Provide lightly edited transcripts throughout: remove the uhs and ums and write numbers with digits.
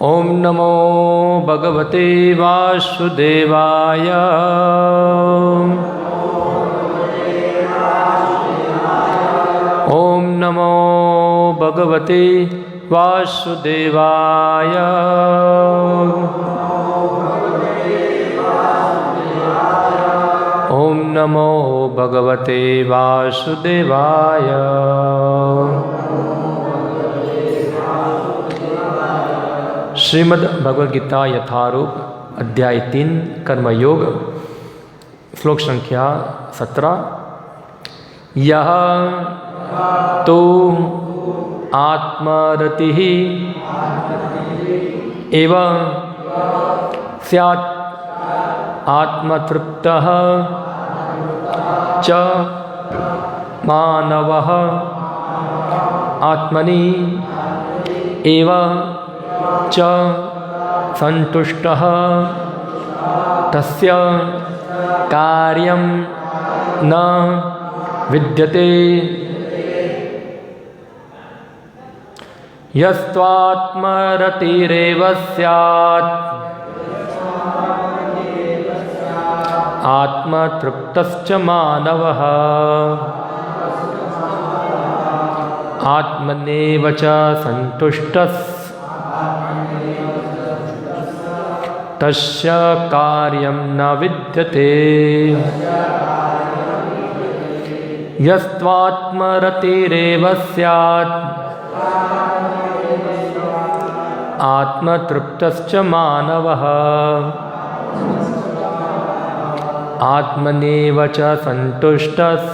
ओम नमो भगवते वासुदेवाय। ओम नमो भगवते वासुदेवाय। ओम नमो भगवते वासुदेवाय। श्रीमद् भगवद गीता यथारूप अध्याय 3 कर्मयोग श्लोक संख्या 17। यह तो आत्मरतिः एवं स्यात् आत्मतृप्तः च मानवः आत्मनि एवं च संतुष्टः तस्य कार्यं न विद्यते। यस्त्वात्मरतिरेव स्यात् आत्मतृप्तश्च मानवः आत्मनेव च संतुष्टः तस्य कार्यं न विद्यते। यस्त्वात्मरतिरेव स्यात् आत्मतृप्तश्च मानवः आत्मनेव च संतुष्टः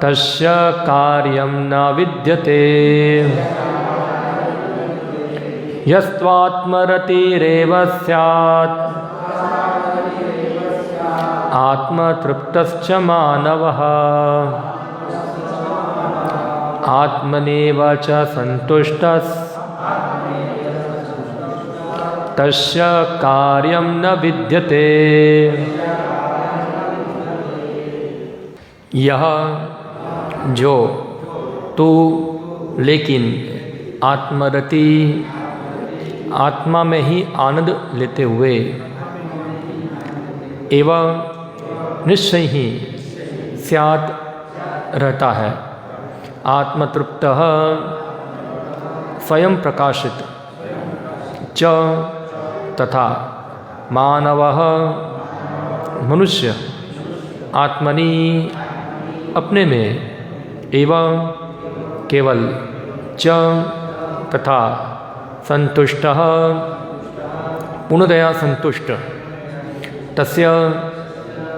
तस्य कार्यं न विद्यते। यस्त्वात्मरतिरेव स्यात् आत्मतृप्तश्च मानवः आत्मनेव च संतुष्टः तस्य कार्यं न विद्यते। यह जो तू लेकिन आत्मरति आत्मा में ही आनंद लेते हुए एवं निश्चय ही स्यात् रहता है। आत्मतृप्तः स्वयं प्रकाशित च तथा मानवः मनुष्य आत्मनि अपने में एवं केवल च तथा संतुष्टः पूर्णतया संतुष्ट तस्य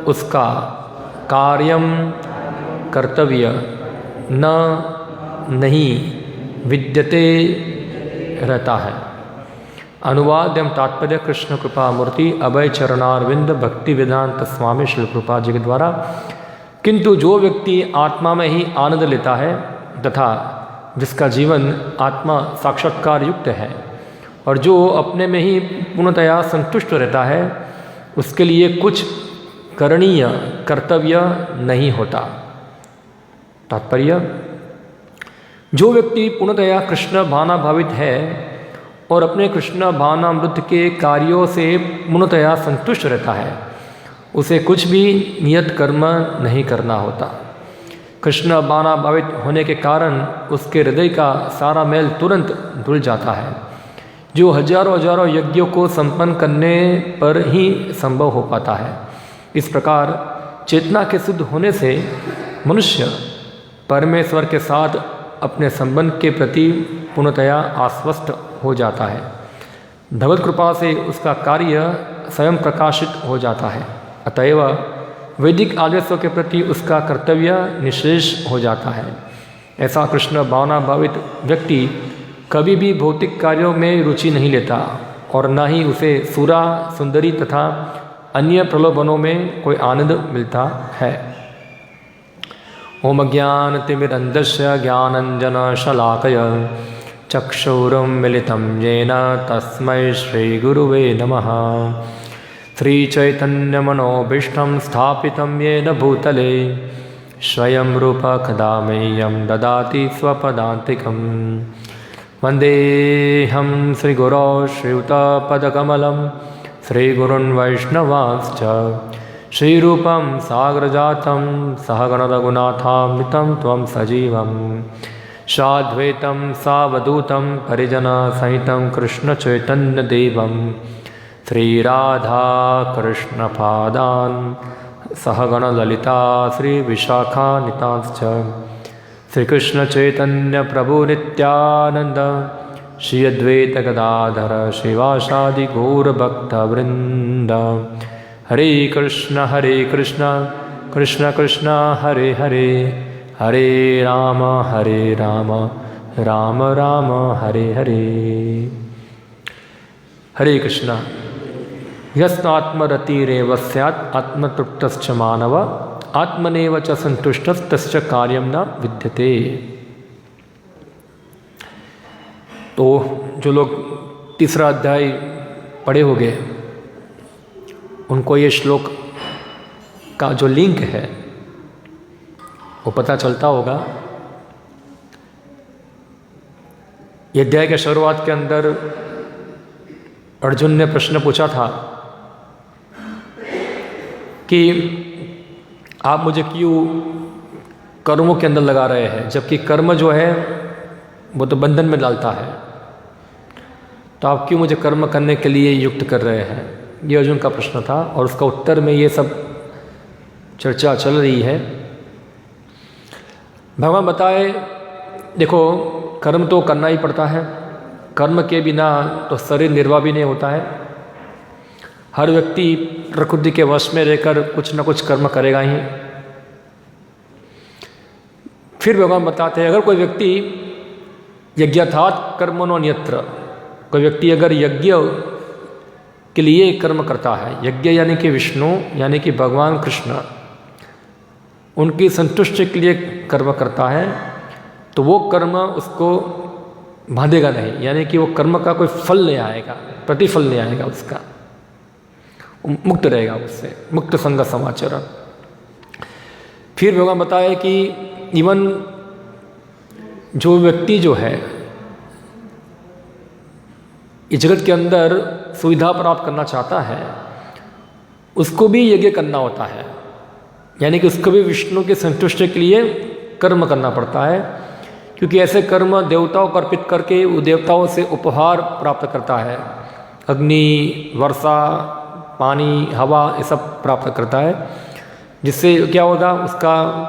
उसका कार्यं कर्तव्य न नहीं विद्यते रहता है। अनुवाद एवं तात्पर्य कृष्ण कृपा मूर्ति अभय चरणारविंद भक्ति वेदांत स्वामी श्री कृपा जी के द्वारा। किंतु जो व्यक्ति आत्मा में ही आनंद लेता है तथा जिसका जीवन आत्मा साक्षात्कार युक्त है और जो अपने में ही पूर्णतया संतुष्ट रहता है उसके लिए कुछ करणीय कर्तव्य नहीं होता। तात्पर्य जो व्यक्ति पूर्णतया कृष्ण भावनाभावित है और अपने कृष्ण भावनामृत के कार्यों से पूर्णतया संतुष्ट रहता है उसे कुछ भी नियत कर्म नहीं करना होता। कृष्ण भावनाभावित होने के कारण उसके हृदय का सारा मैल तुरंत धुल जाता है जो हजारों हजारों यज्ञों को संपन्न करने पर ही संभव हो पाता है। इस प्रकार चेतना के शुद्ध होने से मनुष्य परमेश्वर के साथ अपने संबंध के प्रति पूर्णतया आश्वस्त हो जाता है। भगवत कृपा से उसका कार्य स्वयं प्रकाशित हो जाता है। अतएव वैदिक आदेशों के प्रति उसका कर्तव्य निशेष हो जाता है। ऐसा कृष्ण भावना भावित व्यक्ति कभी भी भौतिक कार्यों में रुचि नहीं लेता और न ही उसे सुरा सुंदरी तथा अन्य प्रलोभनों में कोई आनंद मिलता है। ओम ज्ञानतिमिरन्धस्य ज्ञानञ्जनशलाकय चक्षुरुन्मिलितं येन तस्मै श्रीगुरुवे नमः। श्रीचैतन्यमनोभीष्टं स्थापितं येन भूतले स्वयं रूप कदा मह्यं ददाति स्वपदान्तिकं। वन्देऽहं श्रीगुरौ श्रीयुतपदकमलं श्रीगुरुन् वैष्णवांश्च श्रीरूपं साग्रजातं सहगणरघुनाथामृतं त्वं सजीवं साद्वैतं सावधूतं परिजनसहितं कृष्णचैतन्यदेवं श्रीराधाकृष्णपादान् सहगणललिता श्रीविशाखान्वितांश्च श्रीकृष्णचैतन्यप्रभुनित्यानन्द श्री अद्वैत गदाधर श्रीवासादि गौरभक्तवृन्द। हरे कृष्ण कृष्ण कृष्ण हरे हरे, हरे राम राम राम हरे हरे। हरे कृष्ण। यस्नात्मरतिरेव स्यात् आत्मतृप्तश्च मानव आत्मनेव च संतुष्टस्तस्य कार्यं न विद्यते। तो जो लोग तीसरा अध्याय पढ़े होंगे उनको ये श्लोक का जो लिंक है वो पता चलता होगा। ये अध्याय के शुरुआत के अंदर अर्जुन ने प्रश्न पूछा था कि आप मुझे क्यों कर्मों के अंदर लगा रहे हैं, जबकि कर्म जो है वो तो बंधन में डालता है, तो आप क्यों मुझे कर्म करने के लिए युक्त कर रहे हैं। ये अर्जुन का प्रश्न था और उसका उत्तर में ये सब चर्चा चल रही है। भगवान बताए देखो कर्म तो करना ही पड़ता है, कर्म के बिना तो शरीर निर्वाह भी नहीं होता है। हर व्यक्ति प्रकृति के वश में रहकर कुछ न कुछ कर्म करेगा ही। फिर भगवान बताते हैं अगर कोई व्यक्ति यज्ञार्थात् कर्मणो अन्यत्र, कोई व्यक्ति अगर यज्ञ के लिए कर्म करता है, यज्ञ यानी कि विष्णु यानी कि भगवान कृष्ण उनकी संतुष्टि के लिए कर्म करता है, तो वो कर्म उसको बांधेगा नहीं, यानी कि वो कर्म का कोई फल नहीं आएगा, प्रतिफल नहीं आएगा, उसका मुक्त रहेगा, उससे मुक्त संग समाचरण। फिर भगवान बताया कि इवन जो व्यक्ति जो है इस जगत के अंदर सुविधा प्राप्त करना चाहता है उसको भी यज्ञ करना होता है, यानी कि उसको भी विष्णु की संतुष्टि के लिए कर्म करना पड़ता है, क्योंकि ऐसे कर्म देवताओं को अर्पित करके वो देवताओं से उपहार प्राप्त करता है। अग्नि, वर्षा, पानी, हवा ये सब प्राप्त करता है, जिससे क्या होगा उसका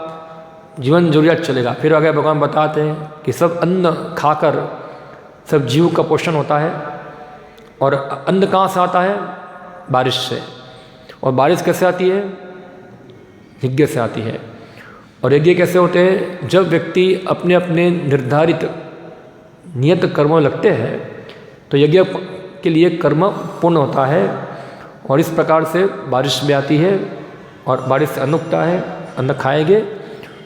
जीवन जरूरियात चलेगा। फिर आगे भगवान बताते हैं कि सब अन्न खाकर सब जीव का पोषण होता है। और अन्न कहाँ से आता है? बारिश से। और बारिश कैसे आती है? यज्ञ से आती है। और यज्ञ कैसे होते हैं? जब व्यक्ति अपने अपने निर्धारित नियत कर्मों लगते हैं तो यज्ञ के लिए कर्म पूर्ण होता है, और इस प्रकार से बारिश भी आती है और बारिश से अन्न उगता है, अन्न खाएंगे,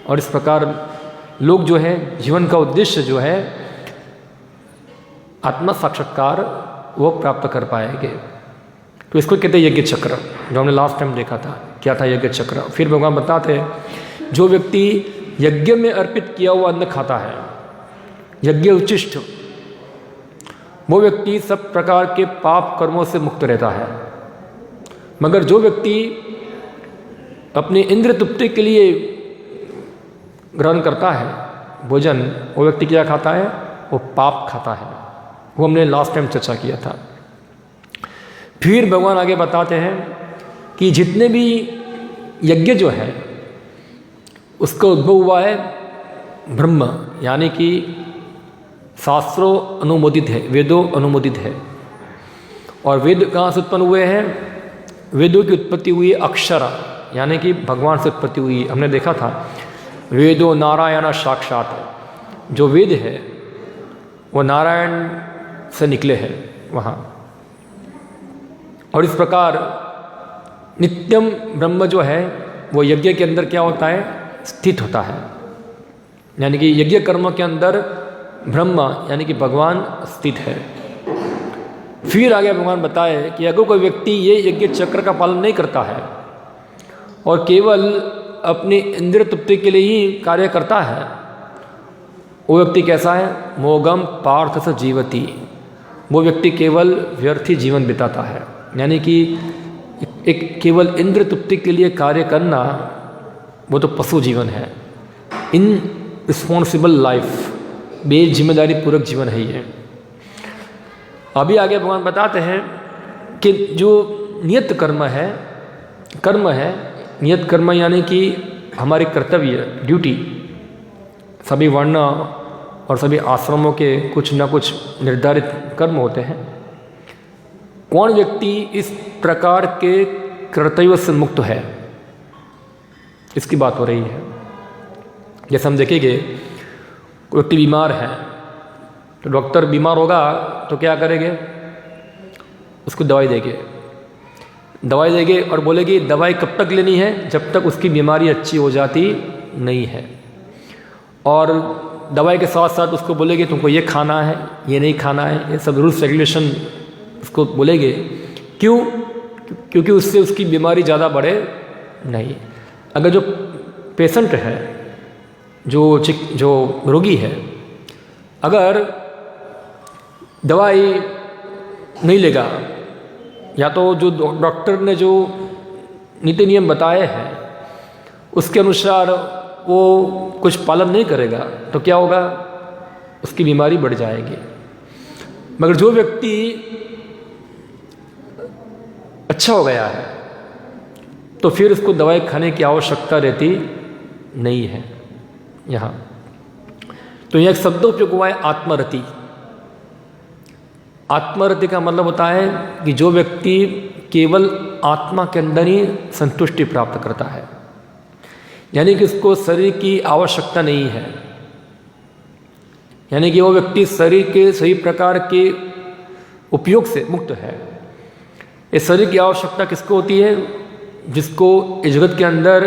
और इस प्रकार लोग जो है जीवन का उद्देश्य जो है आत्मा साक्षात्कार वो प्राप्त कर पाएंगे। तो इसको कहते हैं यज्ञ चक्र, जो हमने लास्ट टाइम देखा था क्या था यज्ञ चक्र। फिर भगवान बताते हैं जो व्यक्ति यज्ञ में अर्पित किया हुआ अन्न खाता है, यज्ञ उच्चिष्ट, वो व्यक्ति सब प्रकार के पाप कर्मों से मुक्त रहता है। मगर जो व्यक्ति अपने इंद्रिय तृप्ति के लिए ग्रहण करता है भोजन, वो व्यक्ति क्या खाता है? वो पाप खाता है। वो हमने लास्ट टाइम चर्चा किया था। फिर भगवान आगे बताते हैं कि जितने भी यज्ञ जो है उसका उद्भव हुआ है ब्रह्म, यानी कि शास्त्रों अनुमोदित है, वेदों अनुमोदित है। और वेद कहाँ से उत्पन्न हुए हैं? वेदों की उत्पत्ति हुई अक्षर, यानी कि भगवान से उत्पत्ति हुई। हमने देखा था वेदो नारायण साक्षात, जो वेद है वो नारायण से निकले हैं वहाँ। और इस प्रकार नित्यम ब्रह्म जो है वो यज्ञ के अंदर क्या होता है? स्थित होता है, यानी कि यज्ञ कर्म के अंदर ब्रह्म यानी कि भगवान स्थित है। फिर आगे भगवान बताए कि अगर कोई व्यक्ति ये यज्ञ चक्र का पालन नहीं करता है और केवल अपनी इंद्रिय तृप्ति के लिए ही कार्य करता है, वो व्यक्ति कैसा है? मोगम पार्थ स जीवती, वो व्यक्ति केवल व्यर्थी जीवन बिताता है। यानी कि एक केवल इंद्र तृप्ति के लिए कार्य करना वो तो पशु जीवन है, इन रिस्पॉन्सिबल लाइफ, बेजिम्मेदारी पूर्वक जीवन है ये। अभी आगे भगवान बताते हैं कि जो नियत कर्म है, नियत कर्म यानी कि हमारे कर्तव्य, ड्यूटी, सभी वर्ण और सभी आश्रमों के कुछ न कुछ निर्धारित कर्म होते हैं। कौन व्यक्ति इस प्रकार के कर्तव्य से मुक्त है, इसकी बात हो रही है। जैसे हम देखेंगे, कोई व्यक्ति बीमार है तो डॉक्टर बीमार होगा तो क्या करेंगे? उसको दवाई देंगे और बोलेगी दवाई कब तक लेनी है? जब तक उसकी बीमारी अच्छी हो जाती नहीं है। और दवाई के साथ साथ उसको बोलेंगे तुमको ये खाना है, ये नहीं खाना है, ये सब रूल्स रेगुलेशन उसको बोलेंगे। क्यों? क्योंकि उससे उसकी बीमारी ज़्यादा बढ़े नहीं। अगर जो पेशेंट है, जो रोगी है, अगर दवाई नहीं लेगा या तो जो डॉक्टर ने जो नीति नियम बताए हैं उसके अनुसार वो कुछ पालन नहीं करेगा तो क्या होगा? उसकी बीमारी बढ़ जाएगी। मगर जो व्यक्ति अच्छा हो गया है तो फिर उसको दवाई खाने की आवश्यकता रहती नहीं है। यहाँ तो यह एक शब्द उपयोग हुआ है आत्मरति। आत्मरति का मतलब होता है कि जो व्यक्ति केवल आत्मा के अंदर ही संतुष्टि प्राप्त करता है, यानी कि उसको शरीर की आवश्यकता नहीं है। यानी कि वो व्यक्ति शरीर के सही प्रकार के उपयोग से मुक्त है। इस शरीर की आवश्यकता किसको होती है? जिसको इस जगत के अंदर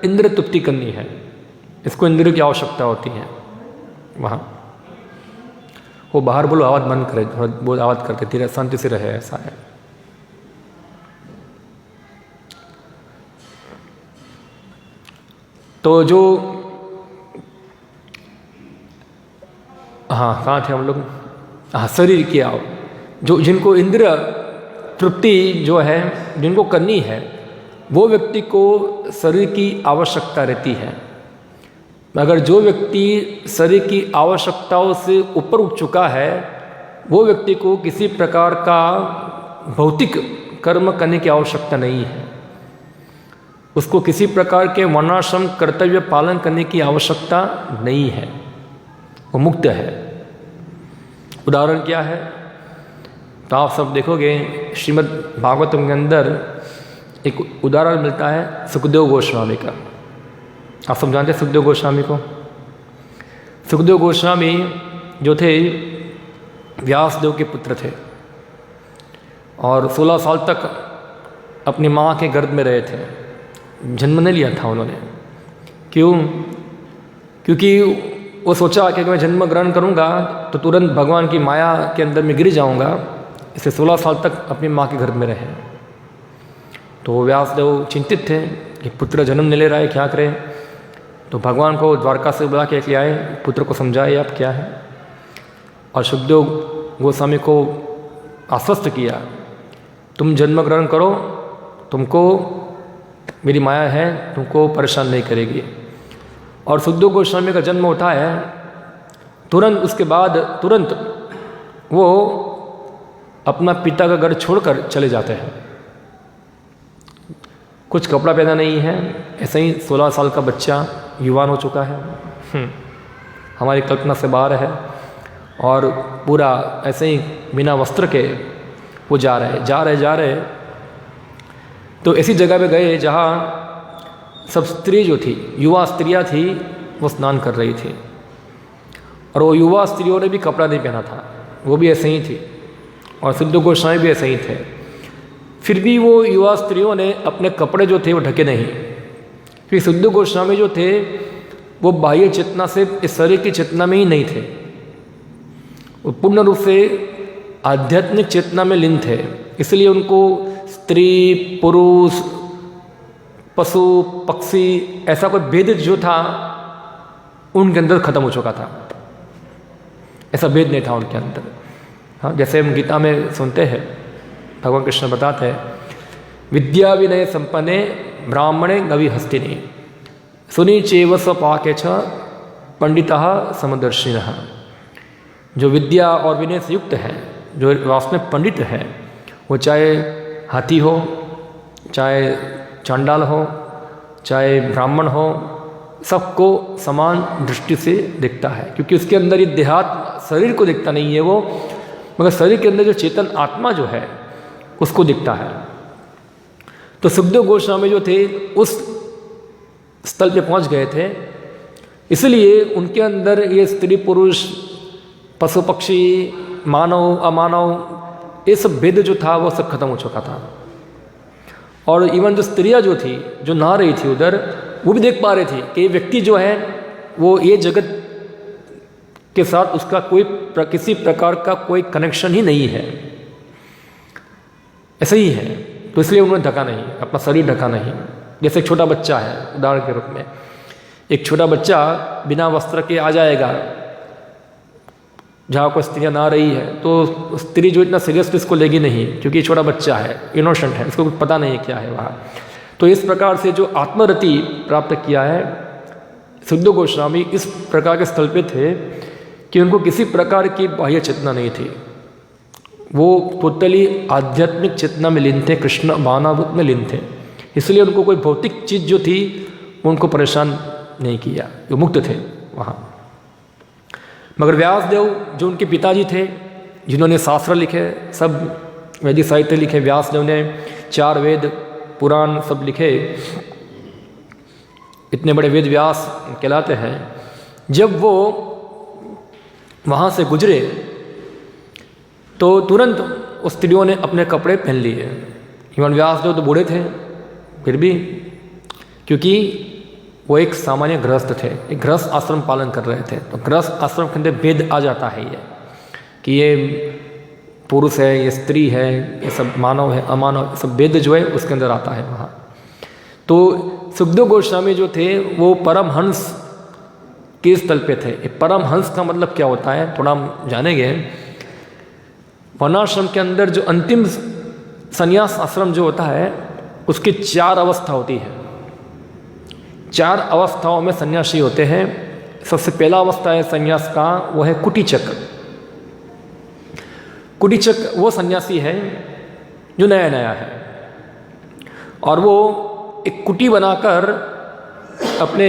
इंद्र तृप्ति करनी है, इसको इंद्र की आवश्यकता होती है। वहाँ वो बाहर बोलो, आवाज़ बंद करे, बहुत आवाज़ करते, धीरे शांति से रहे, ऐसा है। तो जो कहाँ थे हम लोग? शरीर की जो जिनको इंद्र तृप्ति जो है जिनको करनी है, वो व्यक्ति को शरीर की आवश्यकता रहती है। मगर जो व्यक्ति शरीर की आवश्यकताओं से ऊपर उठ चुका है, वो व्यक्ति को किसी प्रकार का भौतिक कर्म करने की आवश्यकता नहीं है। उसको किसी प्रकार के वर्णाश्रम कर्तव्य पालन करने की आवश्यकता नहीं है, वो मुक्त है। उदाहरण क्या है? तो आप सब देखोगे श्रीमद् भागवतम के अंदर एक उदाहरण मिलता है सुखदेव गोस्वामी का। आप सब जानते हैं सुखदेव गोस्वामी को? सुखदेव गोस्वामी जो थे व्यासदेव के पुत्र थे और 16 साल तक अपनी माँ के गर्भ में रहे थे। जन्म नहीं लिया था उन्होंने। क्यों? क्योंकि वो सोचा कि अगर मैं जन्म ग्रहण करूँगा तो तुरंत भगवान की माया के अंदर में गिर जाऊँगा, इसलिए 16 साल तक अपनी माँ के गर्भ में रहे। तो व्यासदेव चिंतित थे कि पुत्र जन्म नहीं ले रहा है, क्या करें। तो भगवान को द्वारका से बुला के ले आए, पुत्र को समझाए आप क्या है। और सुखदेव गोस्वामी को आश्वस्त किया, तुम जन्म ग्रहण करो, तुमको मेरी माया है, तुमको परेशान नहीं करेगी। और सुखदेव गोस्वामी का जन्म होता है, तुरंत उसके बाद तुरंत वो अपना पिता का घर छोड़कर चले जाते हैं। कुछ कपड़ा पहना नहीं है, ऐसे ही 16 साल का बच्चा युवान हो चुका है, हमारी कल्पना से बाहर है। और पूरा ऐसे ही बिना वस्त्र के वो जा रहे। तो ऐसी जगह पे गए जहाँ सब स्त्री जो थी, युवा स्त्रियाँ थी, वो स्नान कर रही थी। और वो युवा स्त्रियों ने भी कपड़ा नहीं पहना था, वो भी ऐसे ही थी। और सुखदेव गोस्वामी भी ऐसे ही थे। फिर भी वो युवा स्त्रियों ने अपने कपड़े जो थे वो ढके नहीं। फिर सुखदेव गोस्वामी जो थे वो बाह्य चेतना से इस शरीर की चेतना में ही नहीं थे, वो पूर्ण रूप से आध्यात्मिक चेतना में लीन थे। इसलिए उनको स्त्री पुरुष पशु पक्षी ऐसा कोई भेद जो था उनके अंदर खत्म हो चुका था। ऐसा भेद नहीं था उनके अंदर। हाँ, जैसे हम गीता में सुनते हैं, भगवान कृष्ण बताते हैं, विद्या विनय संपन्ने ब्राह्मणे गवि हस्तिने सुनी चेव स्वपाके छ पंडितः समदर्शिनः। जो विद्या और विनय से युक्त है, जो वास्तव में पंडित है, वो चाहे हाथी हो, चाहे चांडाल हो, चाहे ब्राह्मण हो, सबको समान दृष्टि से देखता है, क्योंकि उसके अंदर ये देहात शरीर को देखता नहीं है वो, मगर शरीर के अंदर जो चेतन आत्मा जो है उसको दिखता है। तो सुखदेव गोस्वामी जो थे उस स्थल पे पहुंच गए थे, इसलिए उनके अंदर ये स्त्री पुरुष, पशु पक्षी, मानव अमानव, ये सब भेद जो था वो सब खत्म हो चुका था। और इवन जो स्त्रियां जो थी, जो नहा रही थी उधर, वो भी देख पा रहे थे कि ये व्यक्ति जो है वो ये जगत के साथ उसका कोई किसी प्रकार का कोई कनेक्शन ही नहीं है, ऐसे ही है। तो इसलिए उन्होंने ढका नहीं, अपना शरीर ढका नहीं। जैसे एक छोटा बच्चा है, उदाहरण के रूप में, एक छोटा बच्चा बिना वस्त्र के आ जाएगा जहाँ कोई स्त्रियाँ नहा रही है, तो स्त्री जो इतना सीरियसली इसको लेगी नहीं, क्योंकि छोटा बच्चा है, इनोसेंट है, इसको कुछ पता नहीं क्या है वहाँ। तो इस प्रकार से जो आत्मरति प्राप्त किया है सुखदेव गोस्वामी, इस प्रकार के स्थल पे थे कि उनको किसी प्रकार की बाह्य चेतना नहीं थी। वो टोटली आध्यात्मिक चेतना में लीन थे, कृष्ण भावनाभूत में लीन थे। इसलिए उनको कोई भौतिक चीज़ जो थी वो उनको परेशान नहीं किया, वो मुक्त थे वहाँ। मगर व्यासदेव जो उनके पिताजी थे, जिन्होंने शास्त्र लिखे, सब वैदिक साहित्य लिखे, व्यासदेव ने 4 वेद पुराण सब लिखे, इतने बड़े वेद व्यास कहलाते हैं। जब वो वहाँ से गुजरे तो तुरंत उस स्त्रियों ने अपने कपड़े पहन लिए। इवन व्यासदेव तो बूढ़े थे, फिर भी, क्योंकि वो एक सामान्य गृहस्थ थे, एक गृहस्थ आश्रम पालन कर रहे थे। तो गृहस्थ आश्रम के अंदर भेद आ जाता है ये, कि ये पुरुष है, ये स्त्री है, ये सब मानव है, अमानव, सब भेद जो है उसके अंदर आता है वहाँ। तो सुखदेव गोस्वामी जो थे वो परमहंस के स्थल पे थे। परमहंस का मतलब क्या होता है थोड़ा हम जानेंगे। वर्णाश्रम के अंदर जो अंतिम संन्यास आश्रम जो होता है उसकी 4 अवस्था होती है। 4 अवस्थाओं में सन्यासी होते हैं। सबसे पहला अवस्था है सन्यास का, वो है कुटीचक। कुटीचक वो सन्यासी है जो नया नया है, और वो एक कुटी बनाकर अपने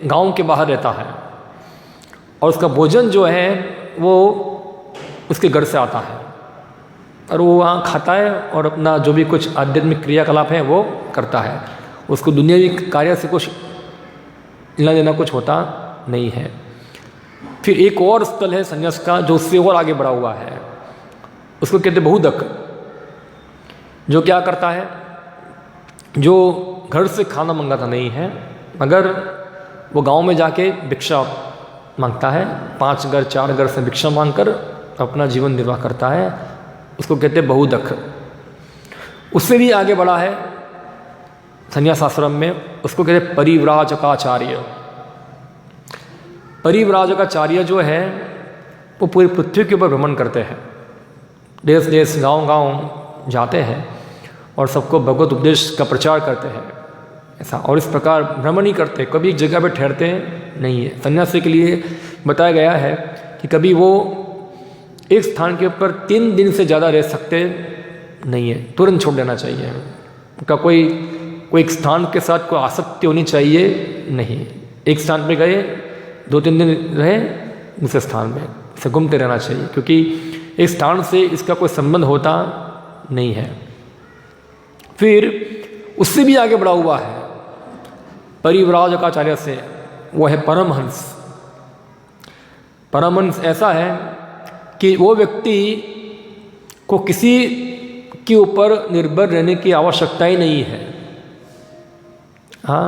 गांव के बाहर रहता है, और उसका भोजन जो है वो उसके घर से आता है, और वो वहाँ खाता है और अपना जो भी कुछ आध्यात्मिक क्रियाकलाप है वो करता है। उसको दुनियावी कार्य से कुछ लेना देना कुछ होता नहीं है। फिर एक और स्थल है संन्यास का जो उससे और आगे बढ़ा हुआ है, उसको कहते बहुदक। जो क्या करता है, जो घर से खाना मंगाता नहीं है, मगर वो गांव में जाके भिक्षा मांगता है, 5 घर 4 घर से भिक्षा मांगकर अपना जीवन निर्वाह करता है, उसको कहते बहुदक। उससे भी आगे बढ़ा है संन्यास आश्रम में, उसको कहते परिव्राजकाचार्य। परिव्राजकाचार्य जो है वो पूरी पृथ्वी के ऊपर भ्रमण करते हैं, देश देश गांव गांव जाते हैं और सबको भगवत उपदेश का प्रचार करते हैं ऐसा। और इस प्रकार भ्रमण ही करते, कभी एक जगह पर ठहरते नहीं है। सन्यासी के लिए बताया गया है कि कभी वो एक स्थान के ऊपर 3 दिन से ज़्यादा रह सकते नहीं है, तुरंत छोड़ देना चाहिए। उनका कोई एक स्थान के साथ कोई आसक्ति होनी चाहिए नहीं। एक स्थान पे गए 2-3 दिन रहे, दूसरे स्थान में से घूमते रहना चाहिए, क्योंकि एक स्थान से इसका कोई संबंध होता नहीं है। फिर उससे भी आगे बढ़ा हुआ है परिव्राजकाचार्य से, वो है परमहंस। परमहंस ऐसा है कि वो व्यक्ति को किसी के ऊपर निर्भर रहने की आवश्यकता ही नहीं है। हाँ,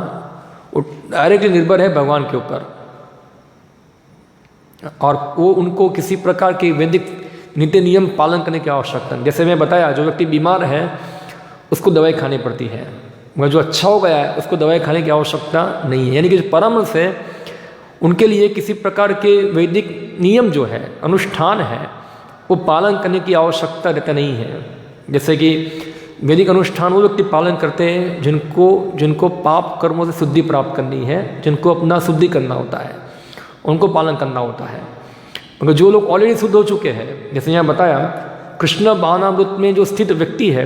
वो डायरेक्टली निर्भर है भगवान के ऊपर, और वो उनको किसी प्रकार के वैदिक नीति नियम पालन करने की आवश्यकता नहीं। जैसे मैं बताया, जो व्यक्ति बीमार है उसको दवाई खानी पड़ती है, मगर जो अच्छा हो गया है उसको दवाई खाने की आवश्यकता नहीं है। यानी कि जो परमहंस है उनके लिए किसी प्रकार के वैदिक नियम जो है, अनुष्ठान है, वो पालन करने की आवश्यकता रहता नहीं है। जैसे कि वैदिक अनुष्ठान वो व्यक्ति पालन करते हैं जिनको पाप कर्मों से शुद्धि प्राप्त करनी है, जिनको अपना शुद्धि करना होता है, उनको पालन करना होता है। मगर जो लोग ऑलरेडी शुद्ध हो चुके हैं, जैसे यहाँ बताया कृष्ण भावनामृत में जो स्थित व्यक्ति है,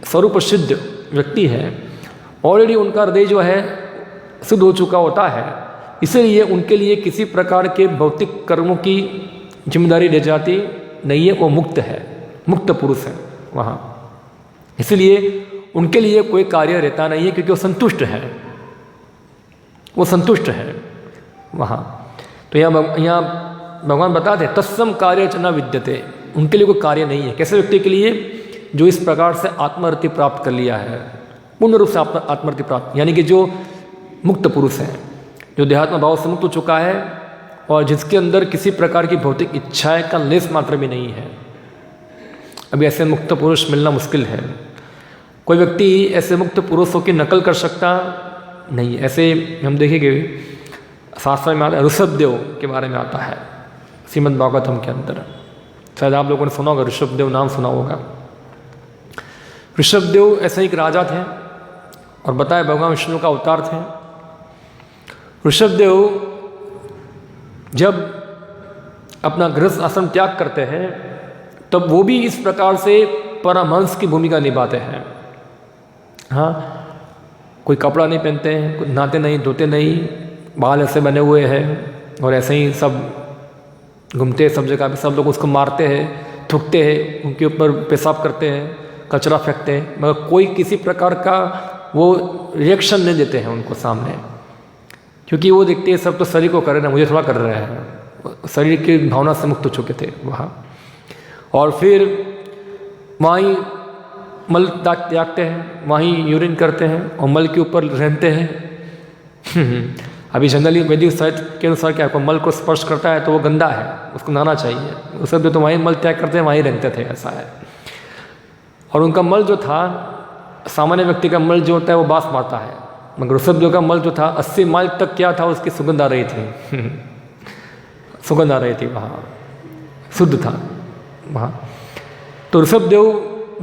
स्वरूप सिद्ध व्यक्ति है, ऑलरेडी उनका हृदय जो है शुद्ध हो चुका होता है, इसलिए उनके लिए किसी प्रकार के भौतिक कर्मों की जिम्मेदारी रह जाती नहीं है। वो मुक्त है, मुक्त पुरुष है वहाँ, इसलिए उनके लिए कोई कार्य रहता नहीं है, क्योंकि वो संतुष्ट है, वो संतुष्ट है वहाँ। तो यहाँ भगवान बताते हैं तत्सम कार्य च न विद्यते, उनके लिए कोई कार्य नहीं है। कैसे व्यक्ति के लिए? जो इस प्रकार से आत्मरति प्राप्त कर लिया है, पूर्ण रूप से आत्मरति प्राप्त, यानी कि जो मुक्त पुरुष है, जो देहात्म भाव से मुक्त हो चुका है और जिसके अंदर किसी प्रकार की भौतिक इच्छाएं का लेस मात्र भी नहीं है। अभी ऐसे मुक्त पुरुष मिलना मुश्किल है। कोई व्यक्ति ऐसे मुक्त पुरुषों की नकल कर सकता नहीं। ऐसे हम देखेंगे शास्त्र में आता है, ऋषभदेव के बारे में आता है श्रीमद् भागवतम के अंदर, शायद आप लोगों ने सुना होगा, ऋषभदेव नाम सुना होगा। ऋषभदेव ऐसे एक राजा थे और बताया भगवान विष्णु का अवतार थे। ऋषभदेव जब अपना गृहस्थ आश्रम त्याग करते हैं तब वो भी इस प्रकार से परमहंस की भूमिका निभाते हैं। हाँ, कोई कपड़ा नहीं पहनते हैं, कोई नहाते नहीं, धोते नहीं, बाल ऐसे बने हुए हैं और ऐसे ही सब घूमते हैं सब जगह पे। सब लोग उसको मारते हैं, थूकते हैं, उनके ऊपर पेशाब करते हैं, कचरा फेंकते हैं, मगर कोई किसी प्रकार का वो रिएक्शन नहीं देते हैं उनको सामने, क्योंकि वो देखते हैं सब तो शरीर को कर रहे हैं, मुझे थोड़ा कर रहे हैं। शरीर की भावना से मुक्त हो चुके थे वहाँ। और फिर वहीं मल त्यागते हैं, वहीं यूरिन करते हैं और मल के ऊपर रहते हैं। अभी जनरली वैदिक साहित्य के अनुसार क्या, मल को स्पर्श करता है तो वो गंदा है, उसको नहाना चाहिए। उस सब जो तो वहीं मल त्याग करते हैं वहीं रहते थे, ऐसा है। और उनका मल जो था, सामान्य व्यक्ति का मल जो होता है वो बास मारता है, मगर ऋषभदेव का मल जो था 80 माइल तक क्या था, उसकी सुगंध आ रही थी। सुगंध आ रही थी वहाँ, शुद्ध था वहाँ। तो ऋषभदेव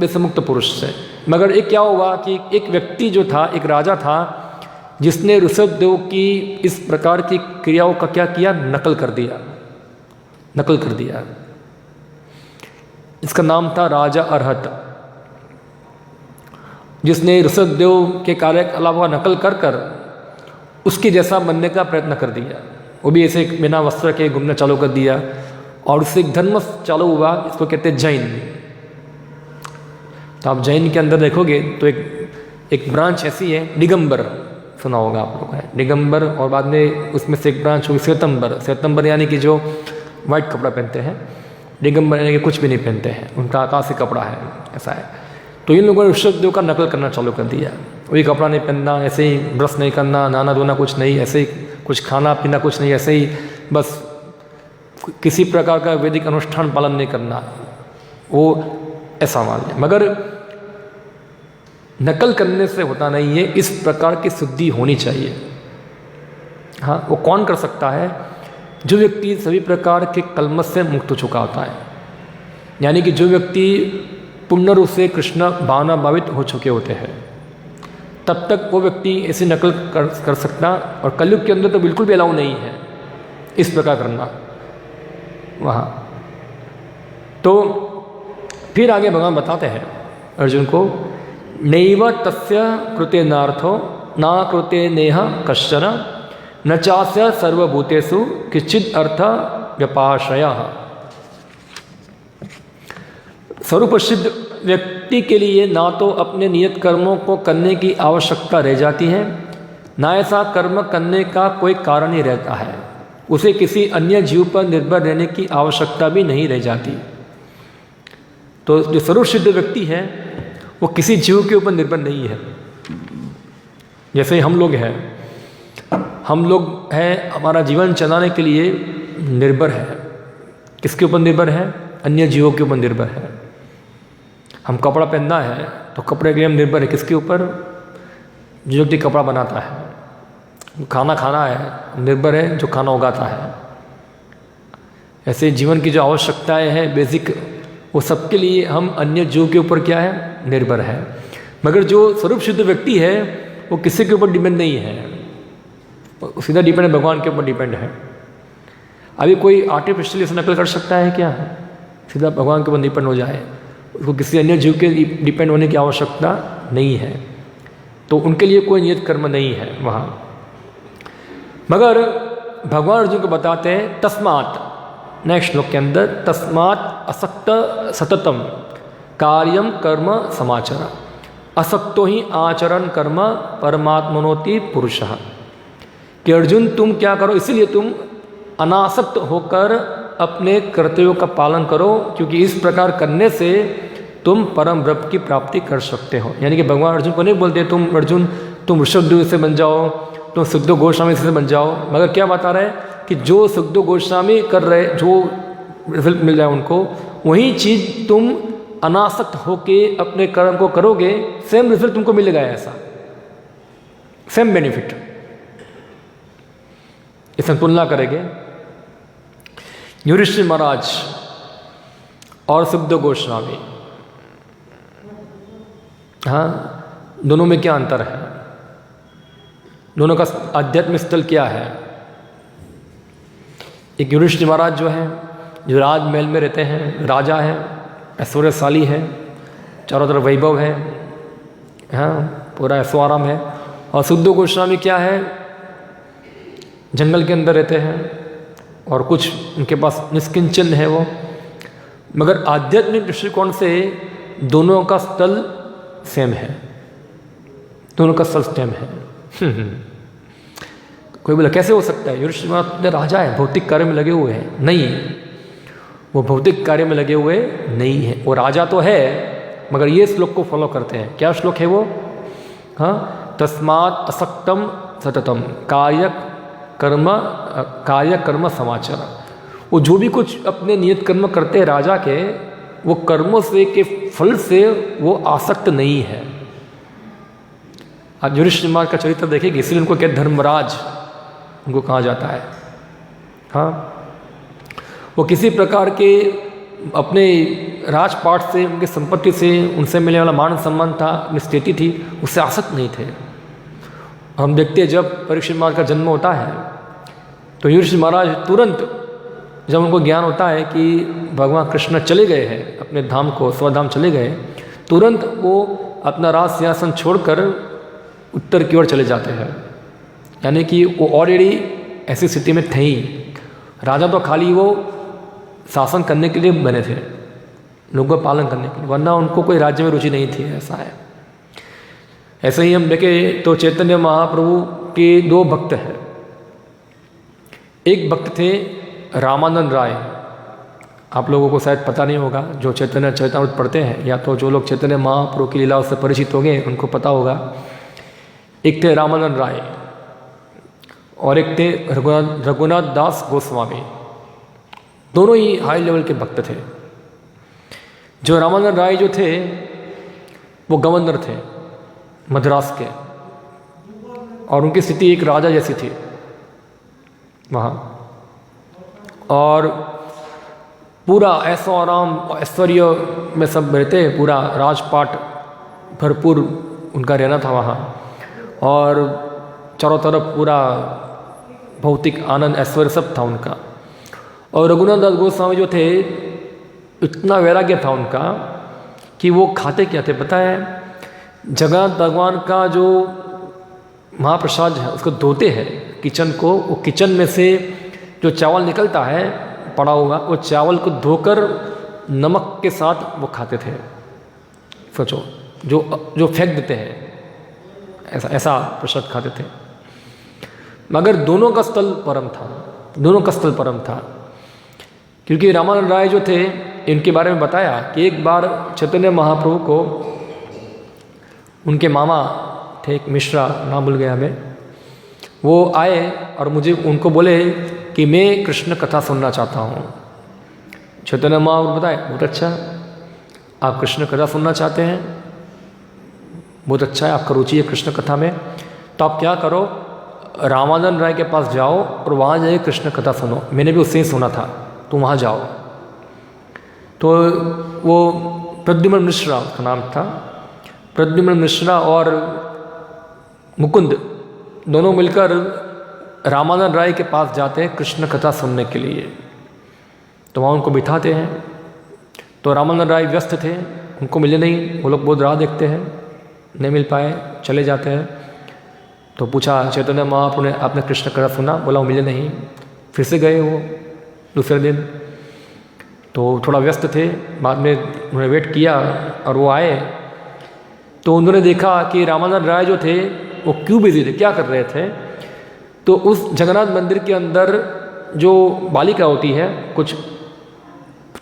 वैसे मुक्त पुरुष से। मगर एक क्या हुआ कि एक व्यक्ति जो था, एक राजा था, जिसने ऋषभदेव की इस प्रकार की क्रियाओं का क्या किया, नकल कर दिया, नकल कर दिया। इसका नाम था राजा अर्हत, जिसने ऋषभदेव के कार्यकलाप का नकल कर कर उसके जैसा बनने का प्रयत्न कर दिया। वो भी ऐसे बिना वस्त्र के घूमना चालू कर दिया और उससे एक धर्म चालू हुआ, इसको कहते हैं जैन। तो आप जैन के अंदर देखोगे तो एक ब्रांच ऐसी है, दिगंबर, सुना होगा आप लोगों ने, दिगंबर। और बाद में उसमें से एक ब्रांच होगी श्वेतंबर। श्वेतंबर यानी कि जो वाइट कपड़ा पहनते हैं, दिगंबर यानी कि कुछ भी नहीं पहनते हैं, उनका आकाशी कपड़ा है, ऐसा है। तो इन लोगों ने ऋषभदेव का नकल करना चालू कर दिया। वही कपड़ा नहीं पहनना, ऐसे ही ब्रश नहीं करना, नहाना धोना कुछ नहीं, ऐसे ही कुछ खाना पीना कुछ नहीं, ऐसे ही बस किसी प्रकार का वैदिक अनुष्ठान पालन नहीं करना, वो ऐसा मान लिया। मगर नकल करने से होता नहीं है, इस प्रकार की शुद्धि होनी चाहिए। हाँ, वो कौन कर सकता है? जो व्यक्ति सभी प्रकार के कलमश से मुक्त हो चुका होता है, यानी कि जो व्यक्ति पूर्ण रूप से कृष्ण भावना भावित हो चुके होते हैं, तब तक वो व्यक्ति ऐसी नकल कर सकता। और कलयुग के अंदर तो बिल्कुल भी अलाउ नहीं है इस प्रकार करना वहाँ। तो फिर आगे भगवान बताते हैं अर्जुन को, नैव तस्य कृते नार्थो ना कृते नेह कश्चन न चास्य सर्वभूतेषु किंचिद अर्थ व्यपाश्रयः। स्वरूप सिद्ध व्यक्ति के लिए ना तो अपने नियत कर्मों को करने की आवश्यकता रह जाती है, ना ऐसा कर्म करने का कोई कारण ही रहता है। उसे किसी अन्य जीव पर निर्भर रहने की आवश्यकता भी नहीं रह जाती। तो जो स्वरूप सिद्ध व्यक्ति है वो किसी जीव के ऊपर निर्भर नहीं है। जैसे हम लोग हैं, हम लोग हैं, हमारा जीवन चलाने के लिए निर्भर है। किसके ऊपर निर्भर है? अन्य जीवों के ऊपर निर्भर है। हम कपड़ा पहनना है तो कपड़े के लिए हम निर्भर है किसके ऊपर? जो व्यक्ति कपड़ा बनाता है। खाना खाना है, निर्भर है जो खाना उगाता है। ऐसे जीवन की जो आवश्यकताएं हैं बेसिक, वो सबके लिए हम अन्य जीव के ऊपर क्या है, निर्भर है। मगर जो स्वरूप शुद्ध व्यक्ति है वो किसी के ऊपर डिपेंड नहीं है, सीधा डिपेंड भगवान के ऊपर डिपेंड है। अभी कोई आर्टिफिशियली ऐसा नकल कर सकता है क्या, सीधा भगवान के ऊपर डिपेंड हो जाए, उसको किसी अन्य जीव के डिपेंड होने की आवश्यकता नहीं है, तो उनके लिए कोई नियत कर्म नहीं है वहाँ। मगर भगवान अर्जुन को बताते हैं तस्मात्, नेक्स्ट श्लोक के अंदर, तस्मात् असक्त सततम कार्यम कर्म समाचर, असक्तो ही आचरण कर्म परमात्मनोति पुरुषः। कि अर्जुन तुम क्या करो, इसीलिए तुम अनासक्त होकर अपने कर्तव्यों का पालन करो, क्योंकि इस प्रकार करने से तुम परम ब्रह्म की प्राप्ति कर सकते हो। यानी कि भगवान अर्जुन को नहीं बोलते तुम अर्जुन तुम ऋषभदेव से बन जाओ, तुम सुखदेव गोस्वामी से बन जाओ, मगर क्या बता रहे हैं कि जो सुखदेव गोस्वामी कर रहे, जो रिजल्ट मिल रहा है उनको, वही चीज़ तुम अनासक्त होके अपने कर्म को करोगे, सेम रिजल्ट तुमको मिलेगा, ऐसा सेम बेनिफिट। इसमें तुलना करेंगे युधिष्ठिर महाराज और सुखदेव गोस्वामी, हाँ, दोनों में क्या अंतर है, दोनों का आध्यात्मिक स्थल क्या है। एक युधिष्ठिर महाराज जो है, जो राजमहल में रहते हैं, राजा है, ऐश्वर्यशाली है, चारों तरफ वैभव है, हाँ, पूरा ऐशो आराम है। और सुखदेव गोस्वामी क्या है, जंगल के अंदर रहते हैं और कुछ उनके पास निष्किंचन है वो। मगर आध्यात्मिक दृष्टिकोण से दोनों का स्थल सेम है, दोनों का स्थल सेम है। कोई बोला कैसे हो सकता है, युधिष्ठिर महाराज राजा है, भौतिक कार्य में लगे हुए हैं, नहीं, वो भौतिक कार्य में लगे हुए नहीं है, वो राजा तो है मगर ये श्लोक को फॉलो करते हैं। क्या श्लोक है वो, हाँ, तस्मात् असक्तम सततम कार्य कर्म समाचार। वो जो भी कुछ अपने नियत कर्म करते हैं राजा के, वो कर्मों से के फल से वो आसक्त नहीं है। आज युधिष्ठिर महाराज का चरित्र देखेंगे, इसलिए उनको क्या धर्मराज उनको कहा जाता है। हाँ, वो किसी प्रकार के अपने राजपाट से, उनकी संपत्ति से, उनसे मिलने वाला मान सम्मान था, स्थिति थी, उससे आसक्त नहीं थे। हम देखते हैं जब परीक्षित महाराज का जन्म होता है तो युधिष्ठिर महाराज तुरंत, जब उनको ज्ञान होता है कि भगवान कृष्ण चले गए हैं अपने धाम को, स्वधाम चले गए, तुरंत वो अपना राज सिंहासन छोड़कर उत्तर की ओर चले जाते हैं। यानी कि वो ऑलरेडी ऐसी स्थिति में थे ही, राजा तो खाली वो शासन करने के लिए बने थे, लोगों का पालन करने के लिए, वरना उनको कोई राज्य में रुचि नहीं थी, ऐसा है। ऐसे ही हम देखें तो चैतन्य महाप्रभु के दो भक्त हैं। एक भक्त थे रामानंद राय, आप लोगों को शायद पता नहीं होगा, जो चैतन्य चरितामृत पढ़ते हैं, या तो जो लोग चैतन्य महाप्रभु की लीलाओं से परिचित होंगे उनको पता होगा। एक थे रामानंद राय और एक थे रघुनाथ दास गोस्वामी, दोनों ही हाई लेवल के भक्त थे। जो रामानंद राय जो थे वो गवर्नर थे मद्रास के, और उनकी स्थिति एक राजा जैसी थी वहाँ, और पूरा ऐशो आराम ऐश्वर्य में सब रहते, पूरा राजपाट भरपूर उनका रहना था वहाँ, और चारों तरफ पूरा भौतिक आनंद ऐश्वर्य सब था उनका। और रघुनाथ दास गोस्वामी जो थे, इतना वैराग्य था उनका कि वो खाते क्या थे पता है, जगन्नाथ भगवान का जो महाप्रसाद है उसको धोते हैं किचन को, वो किचन में से जो चावल निकलता है पड़ा हुआ, वो चावल को धोकर नमक के साथ वो खाते थे। सोचो, जो फेंक देते हैं, ऐसा प्रसाद खाते थे। मगर दोनों का स्थल परम था, दोनों का स्थल परम था, क्योंकि रामानंद राय जो थे, इनके बारे में बताया कि एक बार चैतन्य महाप्रभु को उनके मामा थे, एक मिश्रा, नाम भूल गया हमें, वो आए और मुझे उनको बोले कि मैं कृष्ण कथा सुनना चाहता हूँ। चैतन्य महाप्रभु बताए, बहुत अच्छा, आप कृष्ण कथा सुनना चाहते हैं, बहुत अच्छा है, आपका रुचि है कृष्ण कथा में, तो आप क्या करो, रामानंद राय के पास जाओ और वहाँ जाके कृष्ण कथा सुनो। मैंने भी उससे ही सुना था, तुम वहाँ जाओ। तो वो प्रद्युम्न मिश्रा उसका नाम था, प्रद्युम्न मिश्रा और मुकुंद दोनों मिलकर रामानंद राय के पास जाते हैं कृष्ण कथा सुनने के लिए। तो वहाँ उनको बिठाते हैं। तो रामानंद राय व्यस्त थे, उनको मिले नहीं, वो लोग बहुत राह देखते हैं, नहीं मिल पाए, चले जाते हैं। तो पूछा चैतन्य महाप्रभु ने, आपने कृष्ण कथा सुना? बोला वो मिले नहीं। फिर से गए वो दूसरे दिन, तो थोड़ा व्यस्त थे, बाद में उन्होंने वेट किया और वो आए। तो उन्होंने देखा कि रामानंद राय जो थे वो क्यों बिजी थे, क्या कर रहे थे। तो उस जगन्नाथ मंदिर के अंदर जो बालिका होती है, कुछ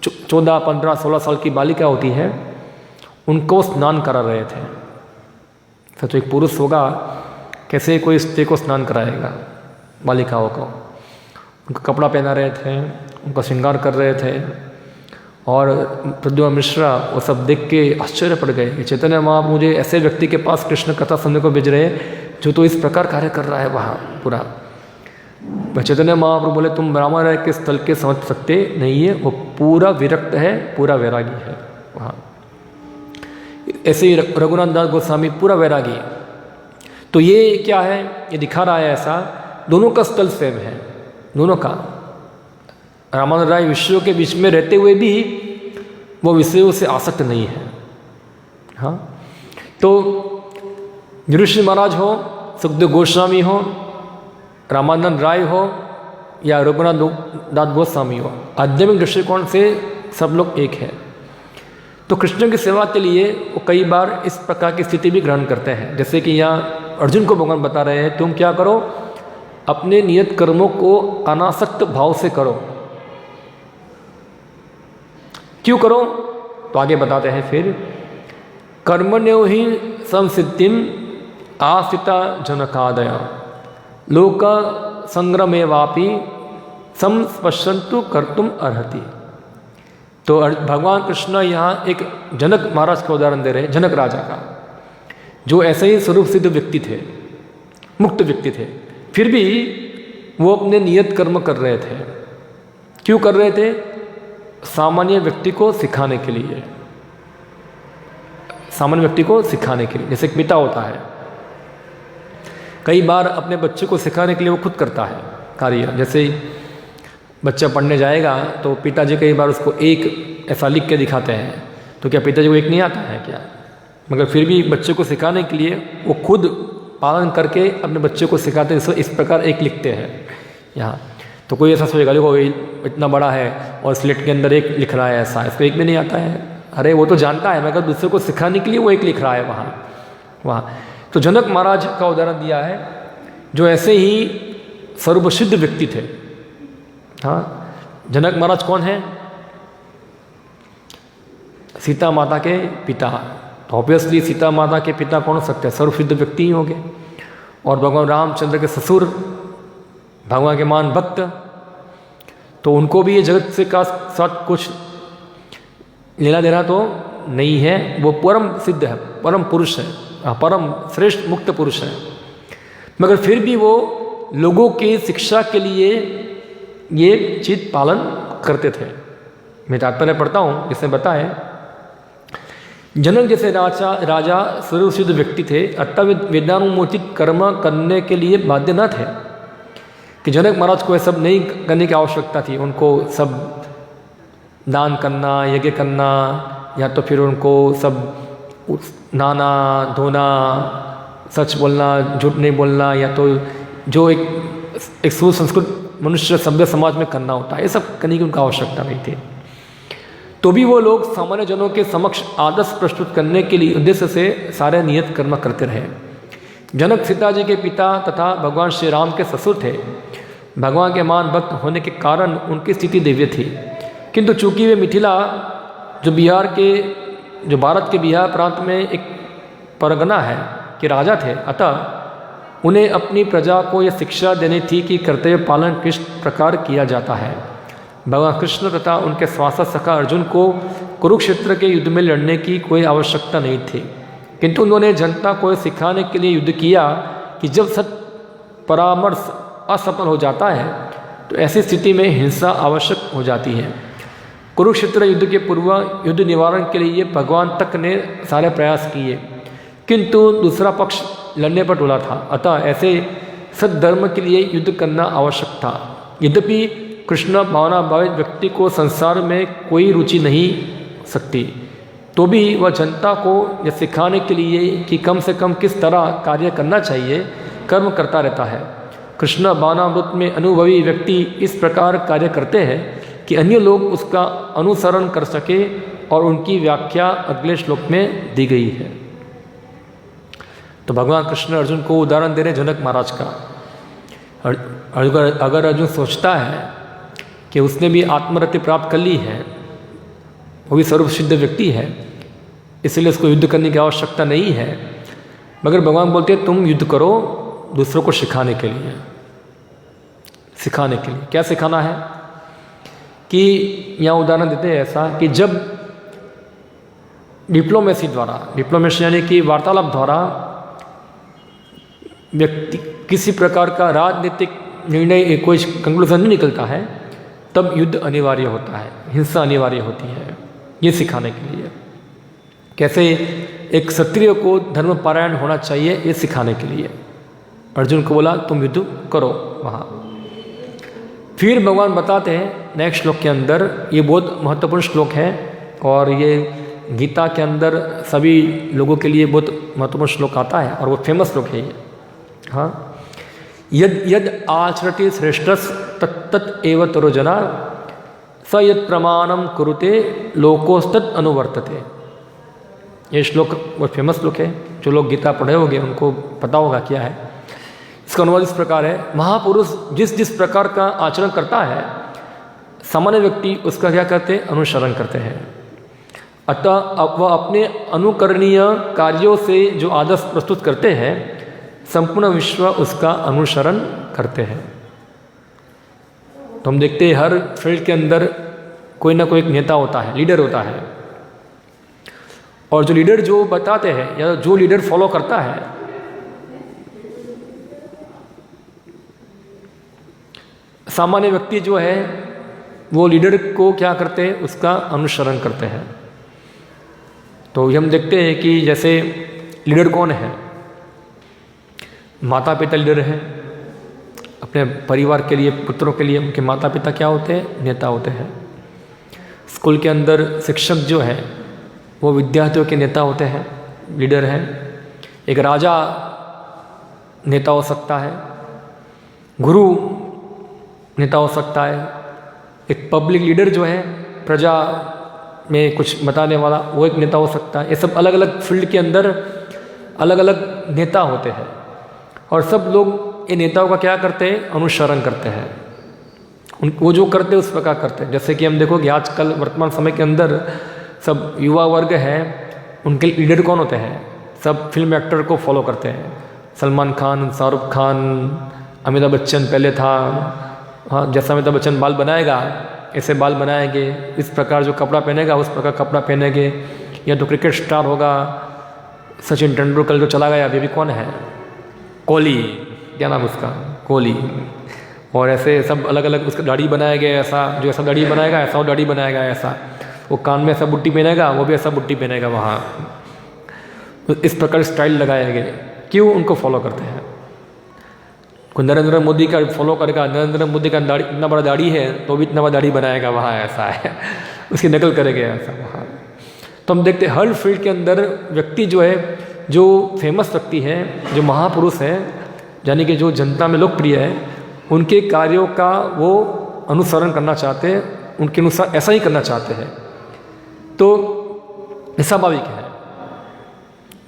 14, 15, 16 साल की बालिका होती है, उनको स्नान करा रहे थे। फिर तो एक पुरुष होगा, कैसे कोई स्त्री को स्नान कराएगा, बालिकाओं को। उनको कपड़ा पहना रहे थे, उनका श्रृंगार कर रहे थे। और प्रद्युम्न मिश्रा वो सब देख के आश्चर्य पड़ गए कि चैतन्य महाप्रभु मुझे ऐसे व्यक्ति के पास कृष्ण कथा सुनने को भेज रहे हैं जो तो इस प्रकार कार्य कर रहा है वहाँ पूरा। चैतन्य महाप्रभु बोले, तुम रामानंद राय के स्थल के समझ सकते नहीं है, वो पूरा विरक्त है, पूरा वैरागी है वहाँ। ऐसे ही रघुनाथ दास गोस्वामी पूरा वैरागी है। तो ये क्या है, ये दिखा रहा है ऐसा, दोनों का स्थल सेम है, दोनों का। रामानंद राय विषयों के बीच में रहते हुए भी वो विषयों से आसक्त नहीं है। हाँ, तो युधिष्ठिर महाराज हो, सुखदेव गोस्वामी हो, रामानंद राय हो या रघुनाथ दास गोस्वामी हो, आध्यात्मिक दृष्टिकोण से सब लोग एक है। तो कृष्ण की सेवा के लिए वो कई बार इस प्रकार की स्थिति भी ग्रहण करते हैं। जैसे कि यहाँ अर्जुन को भगवान बता रहे हैं, तुम क्या करो, अपने नियत कर्मों को अनासक्त भाव से करो। क्यों करो? तो आगे बताते हैं फिर, कर्मण्यो ही संसिद्धिम आस्थिता जनकादय लोक संग्रमे वापि संस्पशंतु कर्तुम अर्हति। तो भगवान कृष्ण यहाँ एक जनक महाराज का उदाहरण दे रहे हैं, जनक राजा का, जो ऐसे ही स्वरूप सिद्ध व्यक्ति थे, मुक्त व्यक्ति थे, फिर भी वो अपने नियत कर्म कर रहे थे। क्यों कर रहे थे? सामान्य व्यक्ति को सिखाने के लिए, सामान्य व्यक्ति को सिखाने के लिए। जैसे एक पिता होता है, कई बार अपने बच्चे को सिखाने के लिए वो खुद करता है कार्य। जैसे बच्चा पढ़ने जाएगा तो पिताजी कई बार उसको एक ऐसा लिख के दिखाते हैं, तो क्या पिताजी को एक नहीं आता है क्या? मगर फिर भी बच्चे को सिखाने के लिए वो खुद पालन करके अपने बच्चे को सिखाते हैं। इस प्रकार एक लिखते हैं यहाँ। तो कोई ऐसा सोचेगा, देखो इतना बड़ा है और स्लेट के अंदर एक लिख रहा है, ऐसा इसको एक भी नहीं आता है। अरे वो तो जानता है, मगर दूसरे को सिखाने के लिए वो एक लिख रहा है वहाँ। तो जनक महाराज का उदाहरण दिया है, जो ऐसे ही सर्वसिद्ध व्यक्ति थे। हाँ, जनक महाराज कौन है? सीता माता के पिता। तो ऑब्वियसली सीता माता के पिता कौन हो सकते हैं? सर्वसिद्ध व्यक्ति ही होंगे। और भगवान रामचंद्र के ससुर, भगवान के महान भक्त, तो उनको भी ये जगत से का साथ कुछ लेना देना तो नहीं है। वो परम सिद्ध है, परम पुरुष है, परम श्रेष्ठ मुक्त पुरुष है। मगर फिर भी वो लोगों की शिक्षा के लिए ये चीज पालन करते थे। मैं तात्पर्य पढ़ता हूँ, जिसने बताए, जनक जैसे राजा सर्वसिद्ध व्यक्ति थे, अतः वेदानुमोचित कर्म करने के लिए बाध्य न थे। कि जनक महाराज को सब नहीं करने की आवश्यकता थी। उनको सब दान करना, यज्ञ करना, या तो फिर उनको सब नहाना धोना, सच बोलना, झूठ नहीं बोलना, या तो जो एक सुसंस्कृत मनुष्य सभ्य समाज में करना होता है, ये सब करने की उनका आवश्यकता नहीं थी। तो भी वो लोग सामान्य जनों के समक्ष आदर्श प्रस्तुत करने के लिए उद्देश्य से सारे नियत कर्म करते रहे। जनक सीता जी के पिता तथा भगवान श्री राम के ससुर थे। भगवान के महान भक्त होने के कारण उनकी स्थिति दिव्य थी, किंतु चूंकि वे मिथिला, जो भारत के बिहार प्रांत में एक परगना है, के राजा थे, अतः उन्हें अपनी प्रजा को यह शिक्षा देनी थी कि कर्तव्य पालन किस प्रकार किया जाता है। भगवान कृष्ण तथा उनके स्वास्थ्य सखा अर्जुन को कुरुक्षेत्र के युद्ध में लड़ने की कोई आवश्यकता नहीं थी, किंतु उन्होंने जनता को सिखाने के लिए युद्ध किया कि जब सत परामर्श असफल हो जाता है तो ऐसी स्थिति में हिंसा आवश्यक हो जाती है। कुरुक्षेत्र युद्ध के पूर्व युद्ध निवारण के लिए भगवान तक ने सारे प्रयास किए, किंतु दूसरा पक्ष लड़ने पर टूटा था। अतः ऐसे सद्धर्म के लिए युद्ध करना आवश्यक था। यद्यपि कृष्ण भावना भावित व्यक्ति को संसार में कोई रुचि नहीं सकती, तो भी वह जनता को यह सिखाने के लिए कि कम से कम किस तरह कार्य करना चाहिए कर्म करता रहता है। कृष्ण भावनामृत में अनुभवी व्यक्ति इस प्रकार कार्य करते हैं कि अन्य लोग उसका अनुसरण कर सके, और उनकी व्याख्या अगले श्लोक में दी गई है। तो भगवान कृष्ण अर्जुन को उदाहरण दे रहे जनक महाराज का। अगर अर्जुन सोचता है कि उसने भी आत्मरति प्राप्त कर ली है, वो भी सर्वसिद्ध व्यक्ति है, इसलिए उसको युद्ध करने की आवश्यकता नहीं है, मगर भगवान बोलते हैं तुम युद्ध करो दूसरों को सिखाने के लिए। सिखाने के लिए क्या सिखाना है कि यहाँ उदाहरण देते हैं ऐसा कि जब डिप्लोमेसी द्वारा, डिप्लोमेसी यानी कि वार्तालाप द्वारा व्यक्ति किसी प्रकार का राजनीतिक निर्णय कोई कंक्लूजन नहीं निकलता है, तब युद्ध अनिवार्य होता है, हिंसा अनिवार्य होती है। ये सिखाने के लिए कैसे एक क्षत्रिय को धर्मपरायण होना चाहिए, ये सिखाने के लिए अर्जुन को बोला तुम युद्ध करो वहाँ। फिर भगवान बताते हैं नेक्स्ट श्लोक के अंदर, ये बहुत महत्वपूर्ण श्लोक है और ये गीता के अंदर सभी लोगों के लिए बहुत महत्वपूर्ण श्लोक आता है और वो फेमस श्लोक है ये। हाँ, यद यद आचरति श्रेष्ठस तत्तत् एव तरो जना स यत् प्रमाणम कुरुते लोकोस्तत् अनुवर्तते। ये श्लोक बहुत फेमस श्लोक है, जो लोग गीता पढ़े होंगे उनको पता होगा क्या है। इसका अनुवाद इस प्रकार है, महापुरुष जिस जिस प्रकार का आचरण करता है, सामान्य व्यक्ति उसका क्या करते हैं, अनुसरण करते हैं। अतः वह अपने अनुकरणीय कार्यों से जो आदर्श प्रस्तुत करते हैं, संपूर्ण विश्व उसका अनुसरण करते हैं। तो हम देखते हैं हर फील्ड के अंदर कोई ना कोई एक नेता होता है, लीडर होता है, और जो लीडर जो बताते हैं या जो लीडर फॉलो करता है, सामान्य व्यक्ति जो है वो लीडर को क्या करते हैं, उसका अनुसरण करते हैं। तो हम देखते हैं कि जैसे लीडर कौन है, माता पिता लीडर हैं अपने परिवार के लिए, पुत्रों के लिए उनके माता पिता क्या होते हैं, नेता होते हैं। स्कूल के अंदर शिक्षक जो है वो विद्यार्थियों के नेता होते हैं, लीडर हैं। एक राजा नेता हो सकता है, गुरु नेता हो सकता है, एक पब्लिक लीडर जो है प्रजा में कुछ बताने वाला वो एक नेता हो सकता है। ये सब अलग अलग फील्ड के अंदर अलग अलग नेता होते हैं और सब लोग ये नेताओं का क्या करते हैं, अनुसरण करते हैं। वो जो करते हैं उस प्रकार करते हैं। जैसे कि हम देखो कि आजकल वर्तमान समय के अंदर सब युवा वर्ग है, उनके लीडर कौन होते हैं, सब फिल्म एक्टर को फॉलो करते हैं। सलमान खान, शाहरुख खान, अमिताभ बच्चन पहले था, हाँ जैसा अमिताभ बच्चन बाल बनाएगा ऐसे बाल बनाएंगे, इस प्रकार जो कपड़ा पहनेगा उस प्रकार कपड़ा पहनेंगे। या तो क्रिकेट स्टार होगा, सचिन तेंदुलकर जो चला गया अभी भी कौन है, कोहली, क्या नाम उसका, कोहली। और ऐसे सब अलग अलग उसका दाढ़ी बनाएंगे, ऐसा जो ऐसा दाढ़ी बनाएगा ऐसा वो दाढ़ी बनाएगा, ऐसा वो कान में ऐसा बुट्टी पहनेगा वो भी ऐसा बुट्टी पहनेगा वहाँ, इस प्रकार स्टाइल लगाएंगे। क्यों, उनको फॉलो करते हैं। कोई नरेंद्र मोदी का फॉलो करेगा, नरेंद्र मोदी का दाढ़ी इतना बड़ा दाढ़ी है तो भी इतना बड़ा दाढ़ी बनाएगा वहाँ, ऐसा है उसकी नकल करेंगे ऐसा वहाँ। तो हम देखते हैं हर फील्ड के अंदर व्यक्ति जो है, जो फेमस व्यक्ति है, जो महापुरुष है, यानी कि जो जनता में लोकप्रिय है, उनके कार्यों का वो अनुसरण करना चाहते हैं, उनके अनुसार ऐसा ही करना चाहते हैं। तो स्वाभाविक है,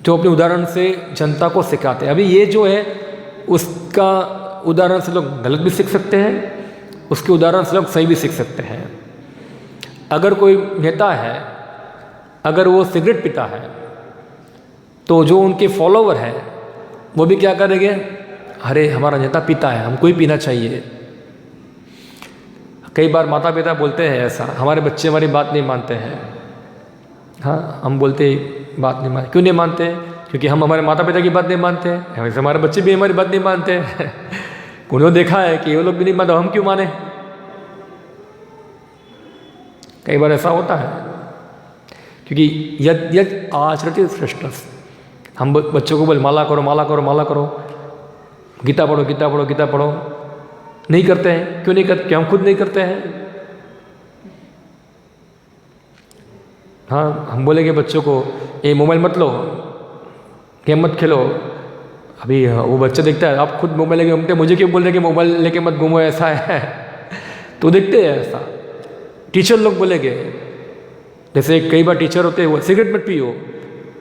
जो अपने उदाहरण से जनता को सिखाते हैं। अभी ये जो है उसका उदाहरण से लोग गलत भी सीख सकते हैं, उसके उदाहरण से लोग सही भी सीख सकते हैं। अगर कोई नेता है, अगर वो सिगरेट पीता है, तो जो उनके फॉलोवर है वो भी क्या करेंगे, अरे हमारा नेता पीता है, हमको ही पीना चाहिए। कई बार माता पिता बोलते हैं ऐसा, हमारे बच्चे हमारी बात नहीं मानते हैं। हाँ, हम बोलते बात नहीं मानते, क्यों नहीं मानते, क्योंकि हम हमारे माता पिता की बात नहीं मानते हैं, वैसे हमारे बच्चे भी हमारी बात नहीं मानते हैं। उन्होंने देखा है कि वो लोग भी नहीं मानते, हम क्यों माने। कई बार ऐसा होता है, क्योंकि यद यद आचरति श्रेष्ठस, हम बच्चों को बोले माला करो माला करो माला करो, गीता पढ़ो गीता पढ़ो गीता पढ़ो, नहीं करते हैं। क्यों नहीं करते? क्यों हम खुद नहीं करते हैं। हाँ, हम बोलेंगे बच्चों को ये मोबाइल मत लो, गेम मत खेलो, अभी वो बच्चा देखता है आप खुद मोबाइल लेके घूमते, मुझे क्यों बोल रहे कि मोबाइल लेके मत घूमो, ऐसा है तो देखते हैं ऐसा। टीचर लोग बोलेंगे, जैसे कई बार टीचर होते हैं वो सिगरेट मत पियो,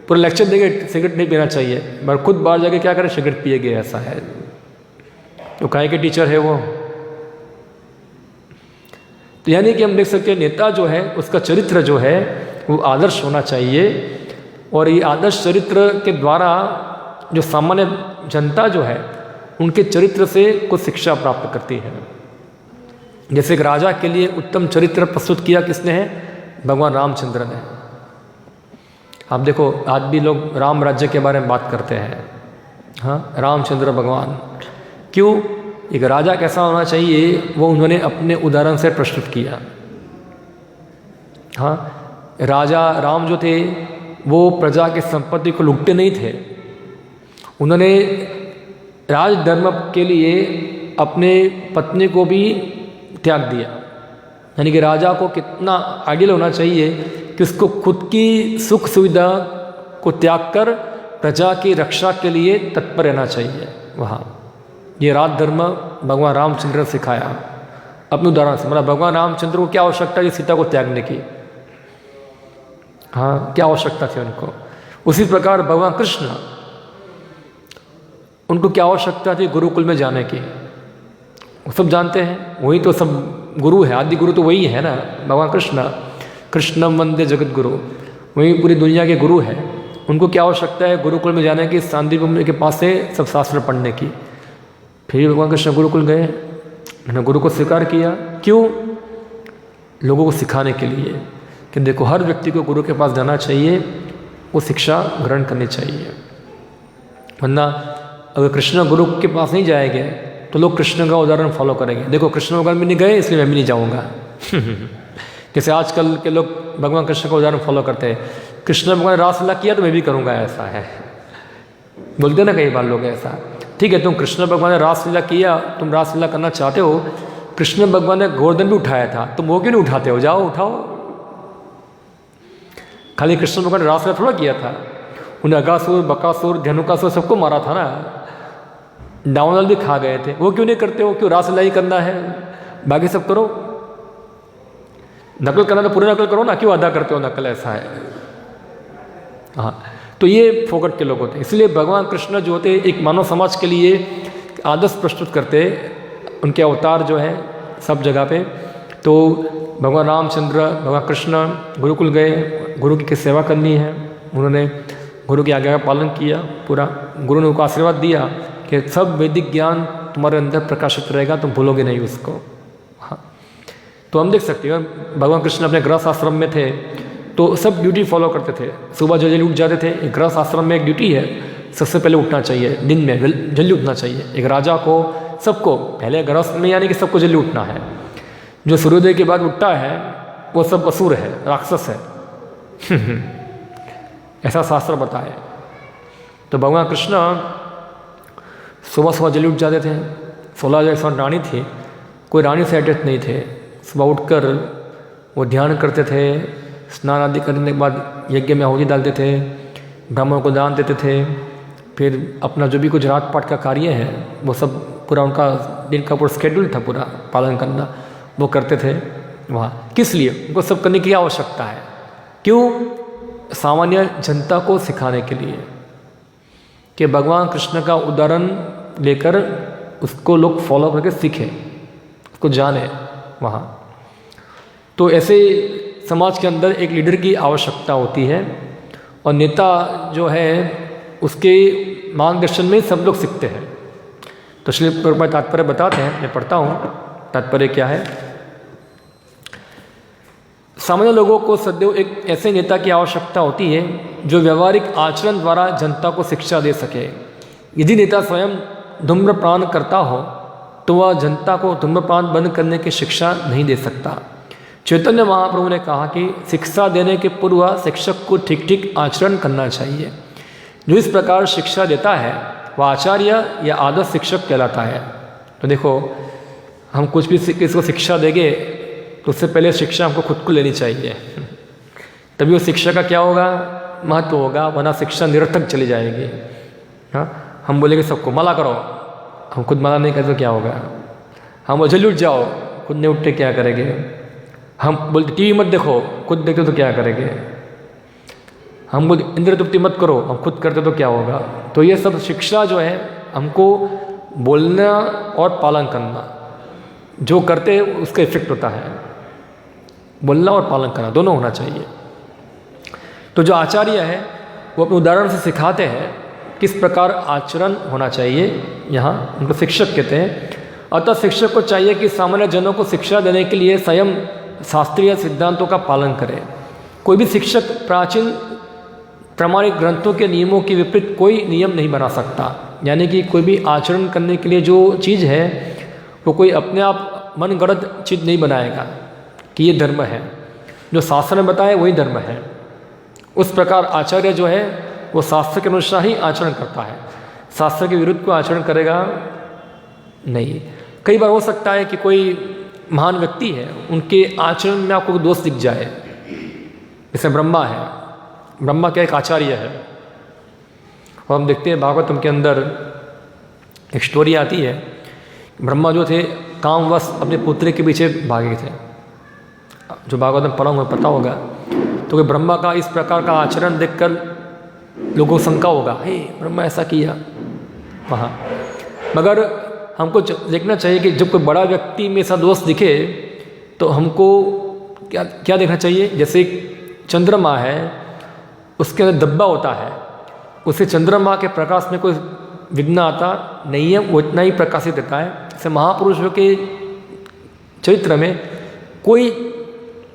पूरा लेक्चर देंगे सिगरेट नहीं पीना चाहिए, मगर खुद बाहर जाके क्या करें, सिगरेट पिएगे, ऐसा है। तो काहे के टीचर है वो। तो यानी कि हम देख सकते हैं नेता जो है उसका चरित्र जो है वो आदर्श होना चाहिए, और ये आदर्श चरित्र के द्वारा जो सामान्य जनता जो है उनके चरित्र से कुछ शिक्षा प्राप्त करती है। जैसे एक राजा के लिए उत्तम चरित्र प्रस्तुत किया किसने है? भगवान रामचंद्र ने। आप देखो आज भी लोग राम राज्य के बारे में बात करते हैं। हाँ, रामचंद्र भगवान, क्यों? एक राजा कैसा होना चाहिए वो उन्होंने अपने उदाहरण से प्रस्तुत किया। हाँ, राजा राम जो थे वो प्रजा की संपत्ति को लूटते नहीं थे, उन्होंने राजधर्म के लिए अपने पत्नी को भी त्याग दिया। यानी कि राजा को कितना आइडियल होना चाहिए कि उसको खुद की सुख सुविधा को त्याग कर प्रजा की रक्षा के लिए तत्पर रहना चाहिए। वहाँ ये राजधर्म भगवान रामचंद्र ने सिखाया अपने उदाहरण से। मतलब भगवान रामचंद्र को क्या आवश्यकता है सीता को त्यागने की? हाँ, क्या आवश्यकता थी उनको? उसी प्रकार भगवान कृष्ण, उनको क्या आवश्यकता थी गुरुकुल में जाने की? वो सब जानते हैं, वही तो सब गुरु है, आदि गुरु तो वही है ना, भगवान कृष्ण। कृष्णम वंदे जगत गुरु, वही पूरी दुनिया के गुरु है। उनको क्या आवश्यकता है गुरुकुल में जाने की, सांदीप के पास से सब शास्त्र पढ़ने की? फिर भगवान कृष्ण गुरुकुल गए, उन्होंने गुरु को स्वीकार किया। क्यों? लोगों को सिखाने के लिए कि देखो हर व्यक्ति को गुरु के पास जाना चाहिए, वो शिक्षा ग्रहण करनी चाहिए। वरना अगर कृष्ण गुरु के पास नहीं जाएंगे तो लोग कृष्ण का उदाहरण फॉलो करेंगे। देखो कृष्ण भगवान भी नहीं गए इसलिए मैं भी नहीं जाऊँगा जैसे आजकल के लोग भगवान कृष्ण का उदाहरण फॉलो करते हैं, कृष्ण भगवान ने रासलीला किया तो मैं भी करूँगा, ऐसा है। बोलते ना कई बार लोग ऐसा। ठीक है, तुम कृष्ण भगवान ने रासलीला किया, तुम रासलीला करना चाहते हो, कृष्ण भगवान ने गोवर्धन भी उठाया था, तुम वो क्यों नहीं उठाते हो? जाओ उठाओ। खाली कृष्ण भगवान ने रासलीला थोड़ा किया था, उन्हें अगासुर बकासुर धनुकासुर सबको मारा था ना, डाउनल भी खा गए थे। वो क्यों नहीं करते हो? क्यों रासलीला ही करना है, बाकी सब करो। नकल करना तो पूरी नकल करो ना, क्यों आधा करते हो नकल? ऐसा है। हाँ, तो ये फोकट के लोग होते हैं। इसलिए भगवान कृष्ण जो होते एक मानव समाज के लिए आदर्श प्रस्तुत करते, उनके अवतार जो है सब जगह पे। तो भगवान रामचंद्र भगवान कृष्ण गुरुकुल गए, गुरु की सेवा करनी है, उन्होंने गुरु की आज्ञा का पालन किया पूरा। गुरु ने उनको आशीर्वाद दिया कि सब वैदिक ज्ञान तुम्हारे अंदर प्रकाशित रहेगा, तुम भूलोगे नहीं उसको। हाँ, तो हम देख सकते हैं भगवान कृष्ण अपने गृहस्थ आश्रम में थे तो सब ड्यूटी फॉलो करते थे। सुबह जल्दी उठ जाते थे। एक गृहस्थ आश्रम में एक ड्यूटी है, सबसे पहले उठना चाहिए, दिन में जल्दी उठना चाहिए। एक राजा को सबको पहले गृहस्थ में यानी कि सबको जल्दी उठना है। जो सूर्योदय के बाद उठता है वो सब असुर है, राक्षस है ऐसा शास्त्र बताए। तो भगवान कृष्ण सुबह सुबह जल्दी उठ जाते थे। 16,000 रानी थी, कोई रानी से अटैच नहीं थे। सुबह उठकर वो ध्यान करते थे, स्नान आदि करने के बाद यज्ञ में आहुति डालते थे, ब्राह्मणों को दान देते थे, फिर अपना जो भी कुछ रात पाठ का कार्य है वो सब पूरा उनका दिन का पूरा स्केड्यूल था पूरा पालन करना, वो करते थे वहाँ। किस लिए? उनको सब करने की आवश्यकता है। क्यों? सामान्य जनता को सिखाने के लिए कि भगवान कृष्ण का उदाहरण लेकर उसको लोग फॉलो करके सीखें, उसको जाने वहाँ। तो ऐसे समाज के अंदर एक लीडर की आवश्यकता होती है, और नेता जो है उसके मार्गदर्शन में सब लोग सीखते हैं। तो श्री प्रभुपाद तात्पर्य बताते हैं, मैं पढ़ता हूँ तात्पर्य क्या है। सामान्य लोगों को सदैव एक ऐसे नेता की आवश्यकता होती है जो व्यवहारिक आचरण द्वारा जनता को शिक्षा दे सके। यदि नेता स्वयं धूम्रपान करता हो तो वह जनता को धूम्रपान बंद करने की शिक्षा नहीं दे सकता। चैतन्य महाप्रभु ने कहा कि शिक्षा देने के पूर्व शिक्षक को ठीक ठीक आचरण करना चाहिए। जो इस प्रकार शिक्षा देता है वह आचार्य या आदर्श शिक्षक कहलाता है। तो देखो, हम कुछ भी किसी को शिक्षा देंगे तो उससे पहले शिक्षा हमको खुद को लेनी चाहिए, तभी वो शिक्षा का क्या होगा, महत्व होगा, वरना शिक्षा निरर्थक चली जाएगी। हाँ, हम बोलेंगे सबको माला करो, हम खुद माला नहीं करते तो क्या होगा। हम जल्दी उठ जाओ, खुद नहीं उठते क्या करेंगे। हम बोलते टीवी मत देखो, खुद देखते तो क्या करेंगे। हम बोलते इंद्र तृप्ति मत करो, हम खुद करते तो क्या होगा। तो ये सब शिक्षा जो है, हमको बोलना और पालन करना, जो करते हैं उसका इफेक्ट होता है। बोलना और पालन करना दोनों होना चाहिए। तो जो आचार्य है वो अपने उदाहरण से सिखाते हैं किस प्रकार आचरण होना चाहिए। यहाँ उनको शिक्षक कहते हैं। अतः शिक्षक को चाहिए कि सामान्य जनों को शिक्षा देने के लिए स्वयं शास्त्रीय सिद्धांतों का पालन करे। कोई भी शिक्षक प्राचीन प्रामाणिक ग्रंथों के नियमों के विपरीत कोई नियम नहीं बना सकता। यानी कि कोई भी आचरण करने के लिए जो चीज़ है वो कोई अपने आप मनगढ़ंत चीज़ नहीं बनाएगा कि ये धर्म है। जो शास्त्र ने बताया वही धर्म है। उस प्रकार आचार्य जो है वो शास्त्र के अनुसार ही आचरण करता है, शास्त्र के विरुद्ध को आचरण करेगा नहीं। कई बार हो सकता है कि कोई महान व्यक्ति है, उनके आचरण में आपको दोष दिख जाए। जैसे ब्रह्मा है, ब्रह्मा का एक आचार्य है, और हम देखते हैं भागवतम के अंदर एक स्टोरी आती है। ब्रह्मा जो थे कामवश अपने पुत्र के पीछे भागे थे। जो भागवतम पढ़ा हुआ पता होगा। तो कि ब्रह्मा का इस प्रकार का आचरण देखकर लोगों को शंका होगा, हे ब्रह्मा ऐसा किया वहाँ। मगर हमको देखना चाहिए कि जब कोई बड़ा व्यक्ति में ऐसा दोष दिखे तो हमको क्या क्या देखना चाहिए। जैसे चंद्रमा है, उसके अंदर धब्बा होता है, उसे चंद्रमा के प्रकाश में कोई विघ्न आता नहीं है, वो इतना ही प्रकाशित देता है। जैसे महापुरुषों के चरित्र में कोई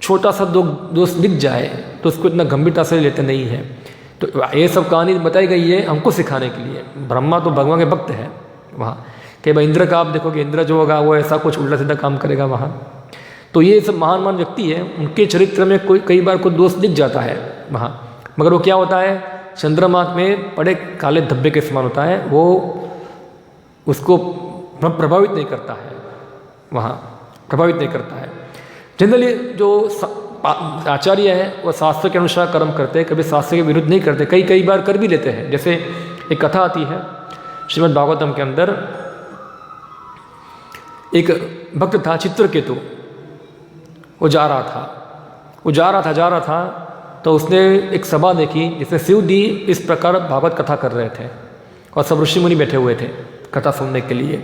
छोटा सा दोष दिख जाए तो उसको इतना गंभीरता से लेते नहीं है। तो ये सब कहानी बताई गई है हमको सिखाने के लिए। ब्रह्मा तो भगवान के भक्त है वहाँ। कई बार इंद्र का आप देखोगे, इंद्र जो होगा वो ऐसा कुछ उल्टा सीधा काम करेगा वहाँ। तो ये सब महान महान व्यक्ति है, उनके चरित्र में कोई कई बार कोई दोष दिख जाता है वहाँ। मगर वो क्या होता है, चंद्रमा में पड़े काले धब्बे के समान होता है, वो उसको प्रभावित नहीं करता है वहाँ, प्रभावित नहीं करता है। जनरली जो आचार्य है वो शास्त्र के अनुसार कर्म करते हैं, कभी शास्त्र के विरुद्ध नहीं करते। कई बार कर भी लेते हैं। जैसे एक कथा आती है श्रीमद् भागवतम के अंदर। एक भक्त था चित्रकेतु, वो जा रहा था तो उसने एक सभा देखी जिसमें शिव जी इस प्रकार भागवत कथा कर रहे थे और सब ऋषि मुनि बैठे हुए थे कथा सुनने के लिए।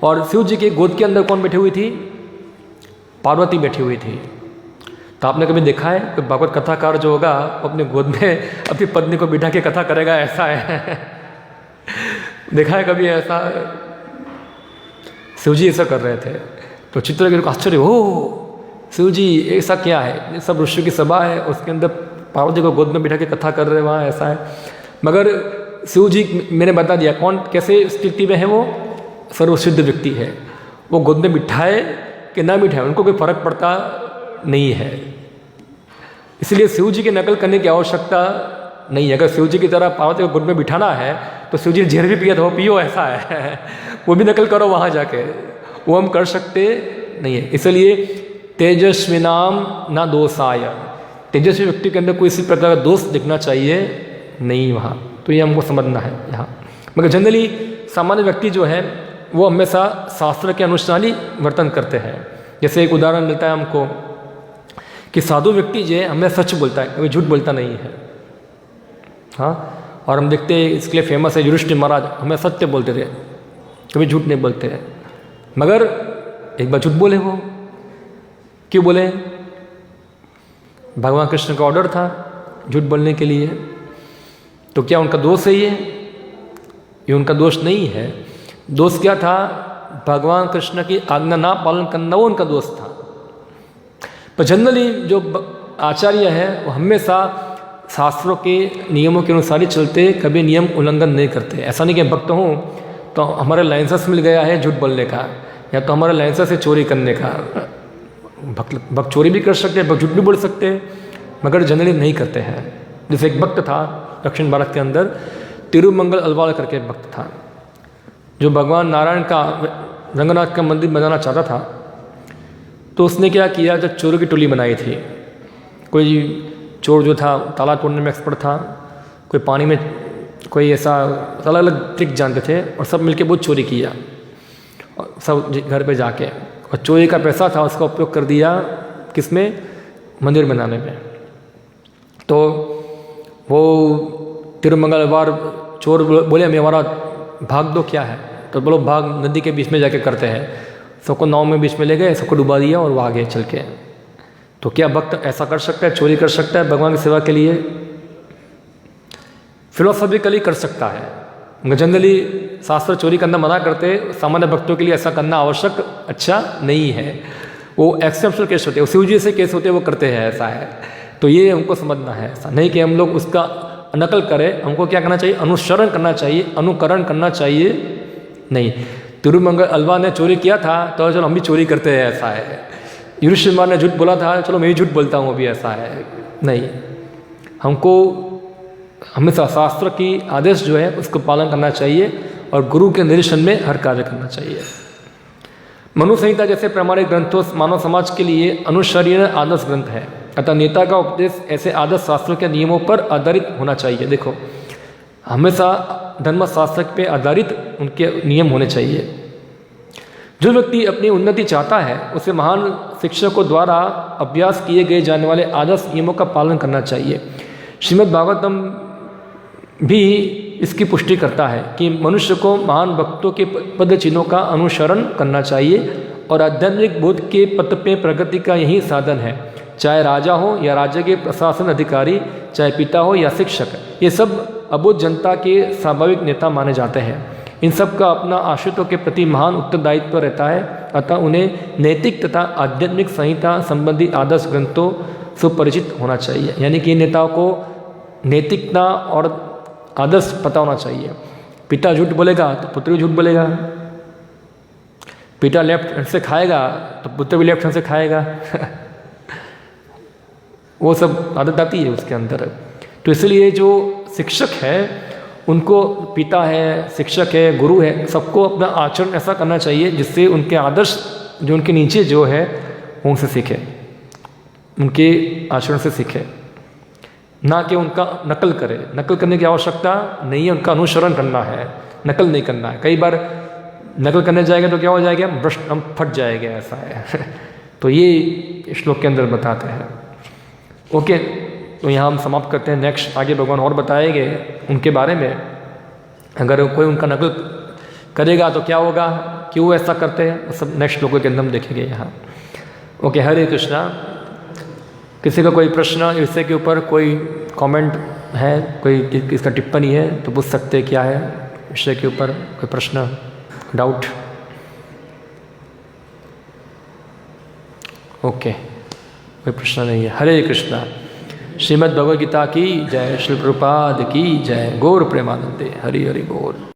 और शिव जी के गोद के अंदर कौन बैठी हुई थी, पार्वती बैठी हुई थी। तो आपने कभी देखा है कोई भागवत कथाकार जो होगा वो अपने गोद में अपनी पत्नी को बिठा के कथा करेगा, ऐसा है देखा है कभी ऐसा? शिव जी ऐसा कर रहे थे। तो चित्रकेतु को आश्चर्य, हो शिव जी ऐसा क्या है, सब ऋषियों की सभा है, उसके अंदर पार्वती को गोद में बिठा के कथा कर रहे वहाँ, ऐसा है। मगर शिव जी मैंने बता दिया कौन कैसे स्थिति में है, वो सर्वसिद्ध व्यक्ति है। वो गोद में बिठाए कि ना बिठाए उनको कोई फर्क पड़ता नहीं है। इसलिए शिव जी की नकल करने की आवश्यकता नहीं है। अगर शिव जी की तरह पार्वती को गोद में बिठाना है तो शिव जी ने जहर भी पिया तो पियो, ऐसा है वो भी नकल करो वहाँ जाके, वो हम कर सकते नहीं है। इसलिए तेजस्विनाम ना दोषाय, तेजस्वी व्यक्ति के अंदर कोई इसी प्रकार का दोष दिखना चाहिए नहीं वहाँ। तो ये हमको समझना है यहाँ। मगर जनरली सामान्य व्यक्ति जो है वो हमेशा शास्त्र के अनुसार ही वर्तन करते हैं। जैसे एक उदाहरण मिलता है हमको कि साधु व्यक्ति जो है हमें सच बोलता है, कभी झूठ बोलता नहीं है। हाँ, और हम देखते हैं इसके लिए फेमस है युधिष्ठिर महाराज, हमें सत्य बोलते थे, कभी झूठ नहीं बोलते हैं। मगर एक बार झूठ बोले, वो क्यों बोले? भगवान कृष्ण का ऑर्डर था झूठ बोलने के लिए। तो क्या उनका दोष है ये उनका दोष नहीं है। दोष क्या था? भगवान कृष्ण की आज्ञा ना पालन करना, वो उनका दोष था। पर जनरली जो आचार्य है वो हमेशा शास्त्रों के नियमों के अनुसार ही चलते, कभी नियम उल्लंघन नहीं करते। ऐसा नहीं कि भक्त हूँ तो हमारे लाइसेंस मिल गया है झूठ बोलने का, या तो हमारे लाइसेंस है चोरी करने का, भक्त चोरी भी कर सकते हैं, भक्त झूठ भी बोल सकते हैं, मगर जनरली नहीं करते हैं। जैसे एक भक्त था दक्षिण भारत के अंदर, तिरुमंगल अलवाल करके एक भक्त था, जो भगवान नारायण का रंगनाथ का मंदिर बनाना चाहता था। तो उसने क्या किया, जब चोरों की टोली बनाई थी, कोई चोर जो था ताला तोड़ने में एक्सपर्ट था, कोई पानी में, कोई ऐसा अलग अलग ट्रिक जानते थे, और सब मिलके बहुत चोरी किया, और सब घर पे जाके, और चोरी का पैसा था उसका उपयोग कर दिया किसमें, मंदिर बनाने में। तो वो तिरुमंगल बार चोर बोले हमारा भाग दो क्या है, तो बोलो भाग नदी के बीच में जाके करते हैं। सबको नाव में बीच में ले गए, सबको डुबा दिया और वो आगे चल के। तो क्या भक्त ऐसा कर सकता है, चोरी कर सकता है भगवान की सेवा के लिए? फिलोसॉफिकली कर सकता है, जनरली शास्त्र चोरी करना मना करते, सामान्य भक्तों के लिए ऐसा करना आवश्यक अच्छा नहीं है। वो एक्सेप्शनल केस होते हैं, शिव जी से केस होते हैं, वो करते हैं, ऐसा है। तो ये हमको समझना है, ऐसा नहीं कि हम लोग उसका नकल करें। हमको क्या करना चाहिए, अनुसरण करना चाहिए, अनुकरण करना चाहिए नहीं। तिरुमंगल अलवा ने चोरी किया था तो चलो हम भी चोरी करते हैं, ऐसा है। युधिष्ठिर ने झूठ बोला था, चलो मैं भी झूठ बोलता हूँ अभी, ऐसा है नहीं। हमको हमेशा शास्त्र की आदेश जो है उसको पालन करना चाहिए और गुरु के निर्देशन में हर कार्य करना चाहिए। मनु संहिता जैसे प्रामाणिक ग्रंथों मानव समाज के लिए अनुसरणीय आदर्श ग्रंथ है, अतः नेता का उपदेश ऐसे आदर्श शास्त्रों के नियमों पर आधारित होना चाहिए। देखो, हमेशा धर्मशास्त्र पे आधारित उनके नियम होने चाहिए। जो व्यक्ति अपनी उन्नति चाहता है उसे महान शिक्षकों द्वारा अभ्यास किए गए जाने वाले आदर्श नियमों का पालन करना चाहिए। श्रीमद् भागवतम भी इसकी पुष्टि करता है कि मनुष्य को महान भक्तों के पद चिन्हों का अनुसरण करना चाहिए और आध्यात्मिक बोध के पथ पे प्रगति का यही साधन है। चाहे राजा हो या राज्य के प्रशासन अधिकारी, चाहे पिता हो या शिक्षक, ये सब अबोध जनता के स्वाभाविक नेता माने जाते हैं। इन सब का अपना आश्रितों के प्रति महान उत्तरदायित्व रहता है, अतः उन्हें नैतिक तथा आध्यात्मिक संहिता संबंधी आदर्श ग्रंथों से परिचित होना चाहिए। यानी कि नेताओं को नैतिकता और आदर्श पता होना चाहिए। पिता झूठ बोलेगा तो पुत्र भी झूठ बोलेगा, पिता लेफ्ट हैंड से खाएगा तो पुत्र भी लेफ्ट हैंड से खाएगा वो सब आदत आती है उसके अंदर। तो इसलिए जो शिक्षक है उनको, पिता है, शिक्षक है, गुरु है, सबको अपना आचरण ऐसा करना चाहिए जिससे उनके आदर्श जो उनके नीचे जो है वो उनसे सीखे, उनके आचरण से सीखे, ना कि उनका नकल करे। नकल करने की आवश्यकता नहीं है, उनका अनुसरण करना है, नकल नहीं करना है। कई बार नकल करने जाएगा तो क्या हो जाएगा, भ्रष्ट, हम फट जाएगा, ऐसा है तो ये श्लोक के अंदर बताते हैं। ओके, तो यहाँ हम समाप्त करते हैं। नेक्स्ट आगे भगवान और बताएंगे उनके बारे में। अगर कोई उनका नकल करेगा तो क्या होगा, क्यों ऐसा करते हैं, वो सब नेक्स्ट श्लोक के अंदर हम देखेंगे यहाँ। ओके, हरे कृष्णा। किसी का कोई प्रश्न विषय के ऊपर, कोई कमेंट है, कोई इसका टिप्पणी है तो पूछ सकते हैं। क्या है विषय के ऊपर कोई प्रश्न, डाउट? ओके, कोई प्रश्न नहीं है। हरे कृष्णा। श्रीमद् भगवद गीता की जय, श्री प्रभुपाद की जय, गौर प्रेमानंदे। हरि हरि बोल।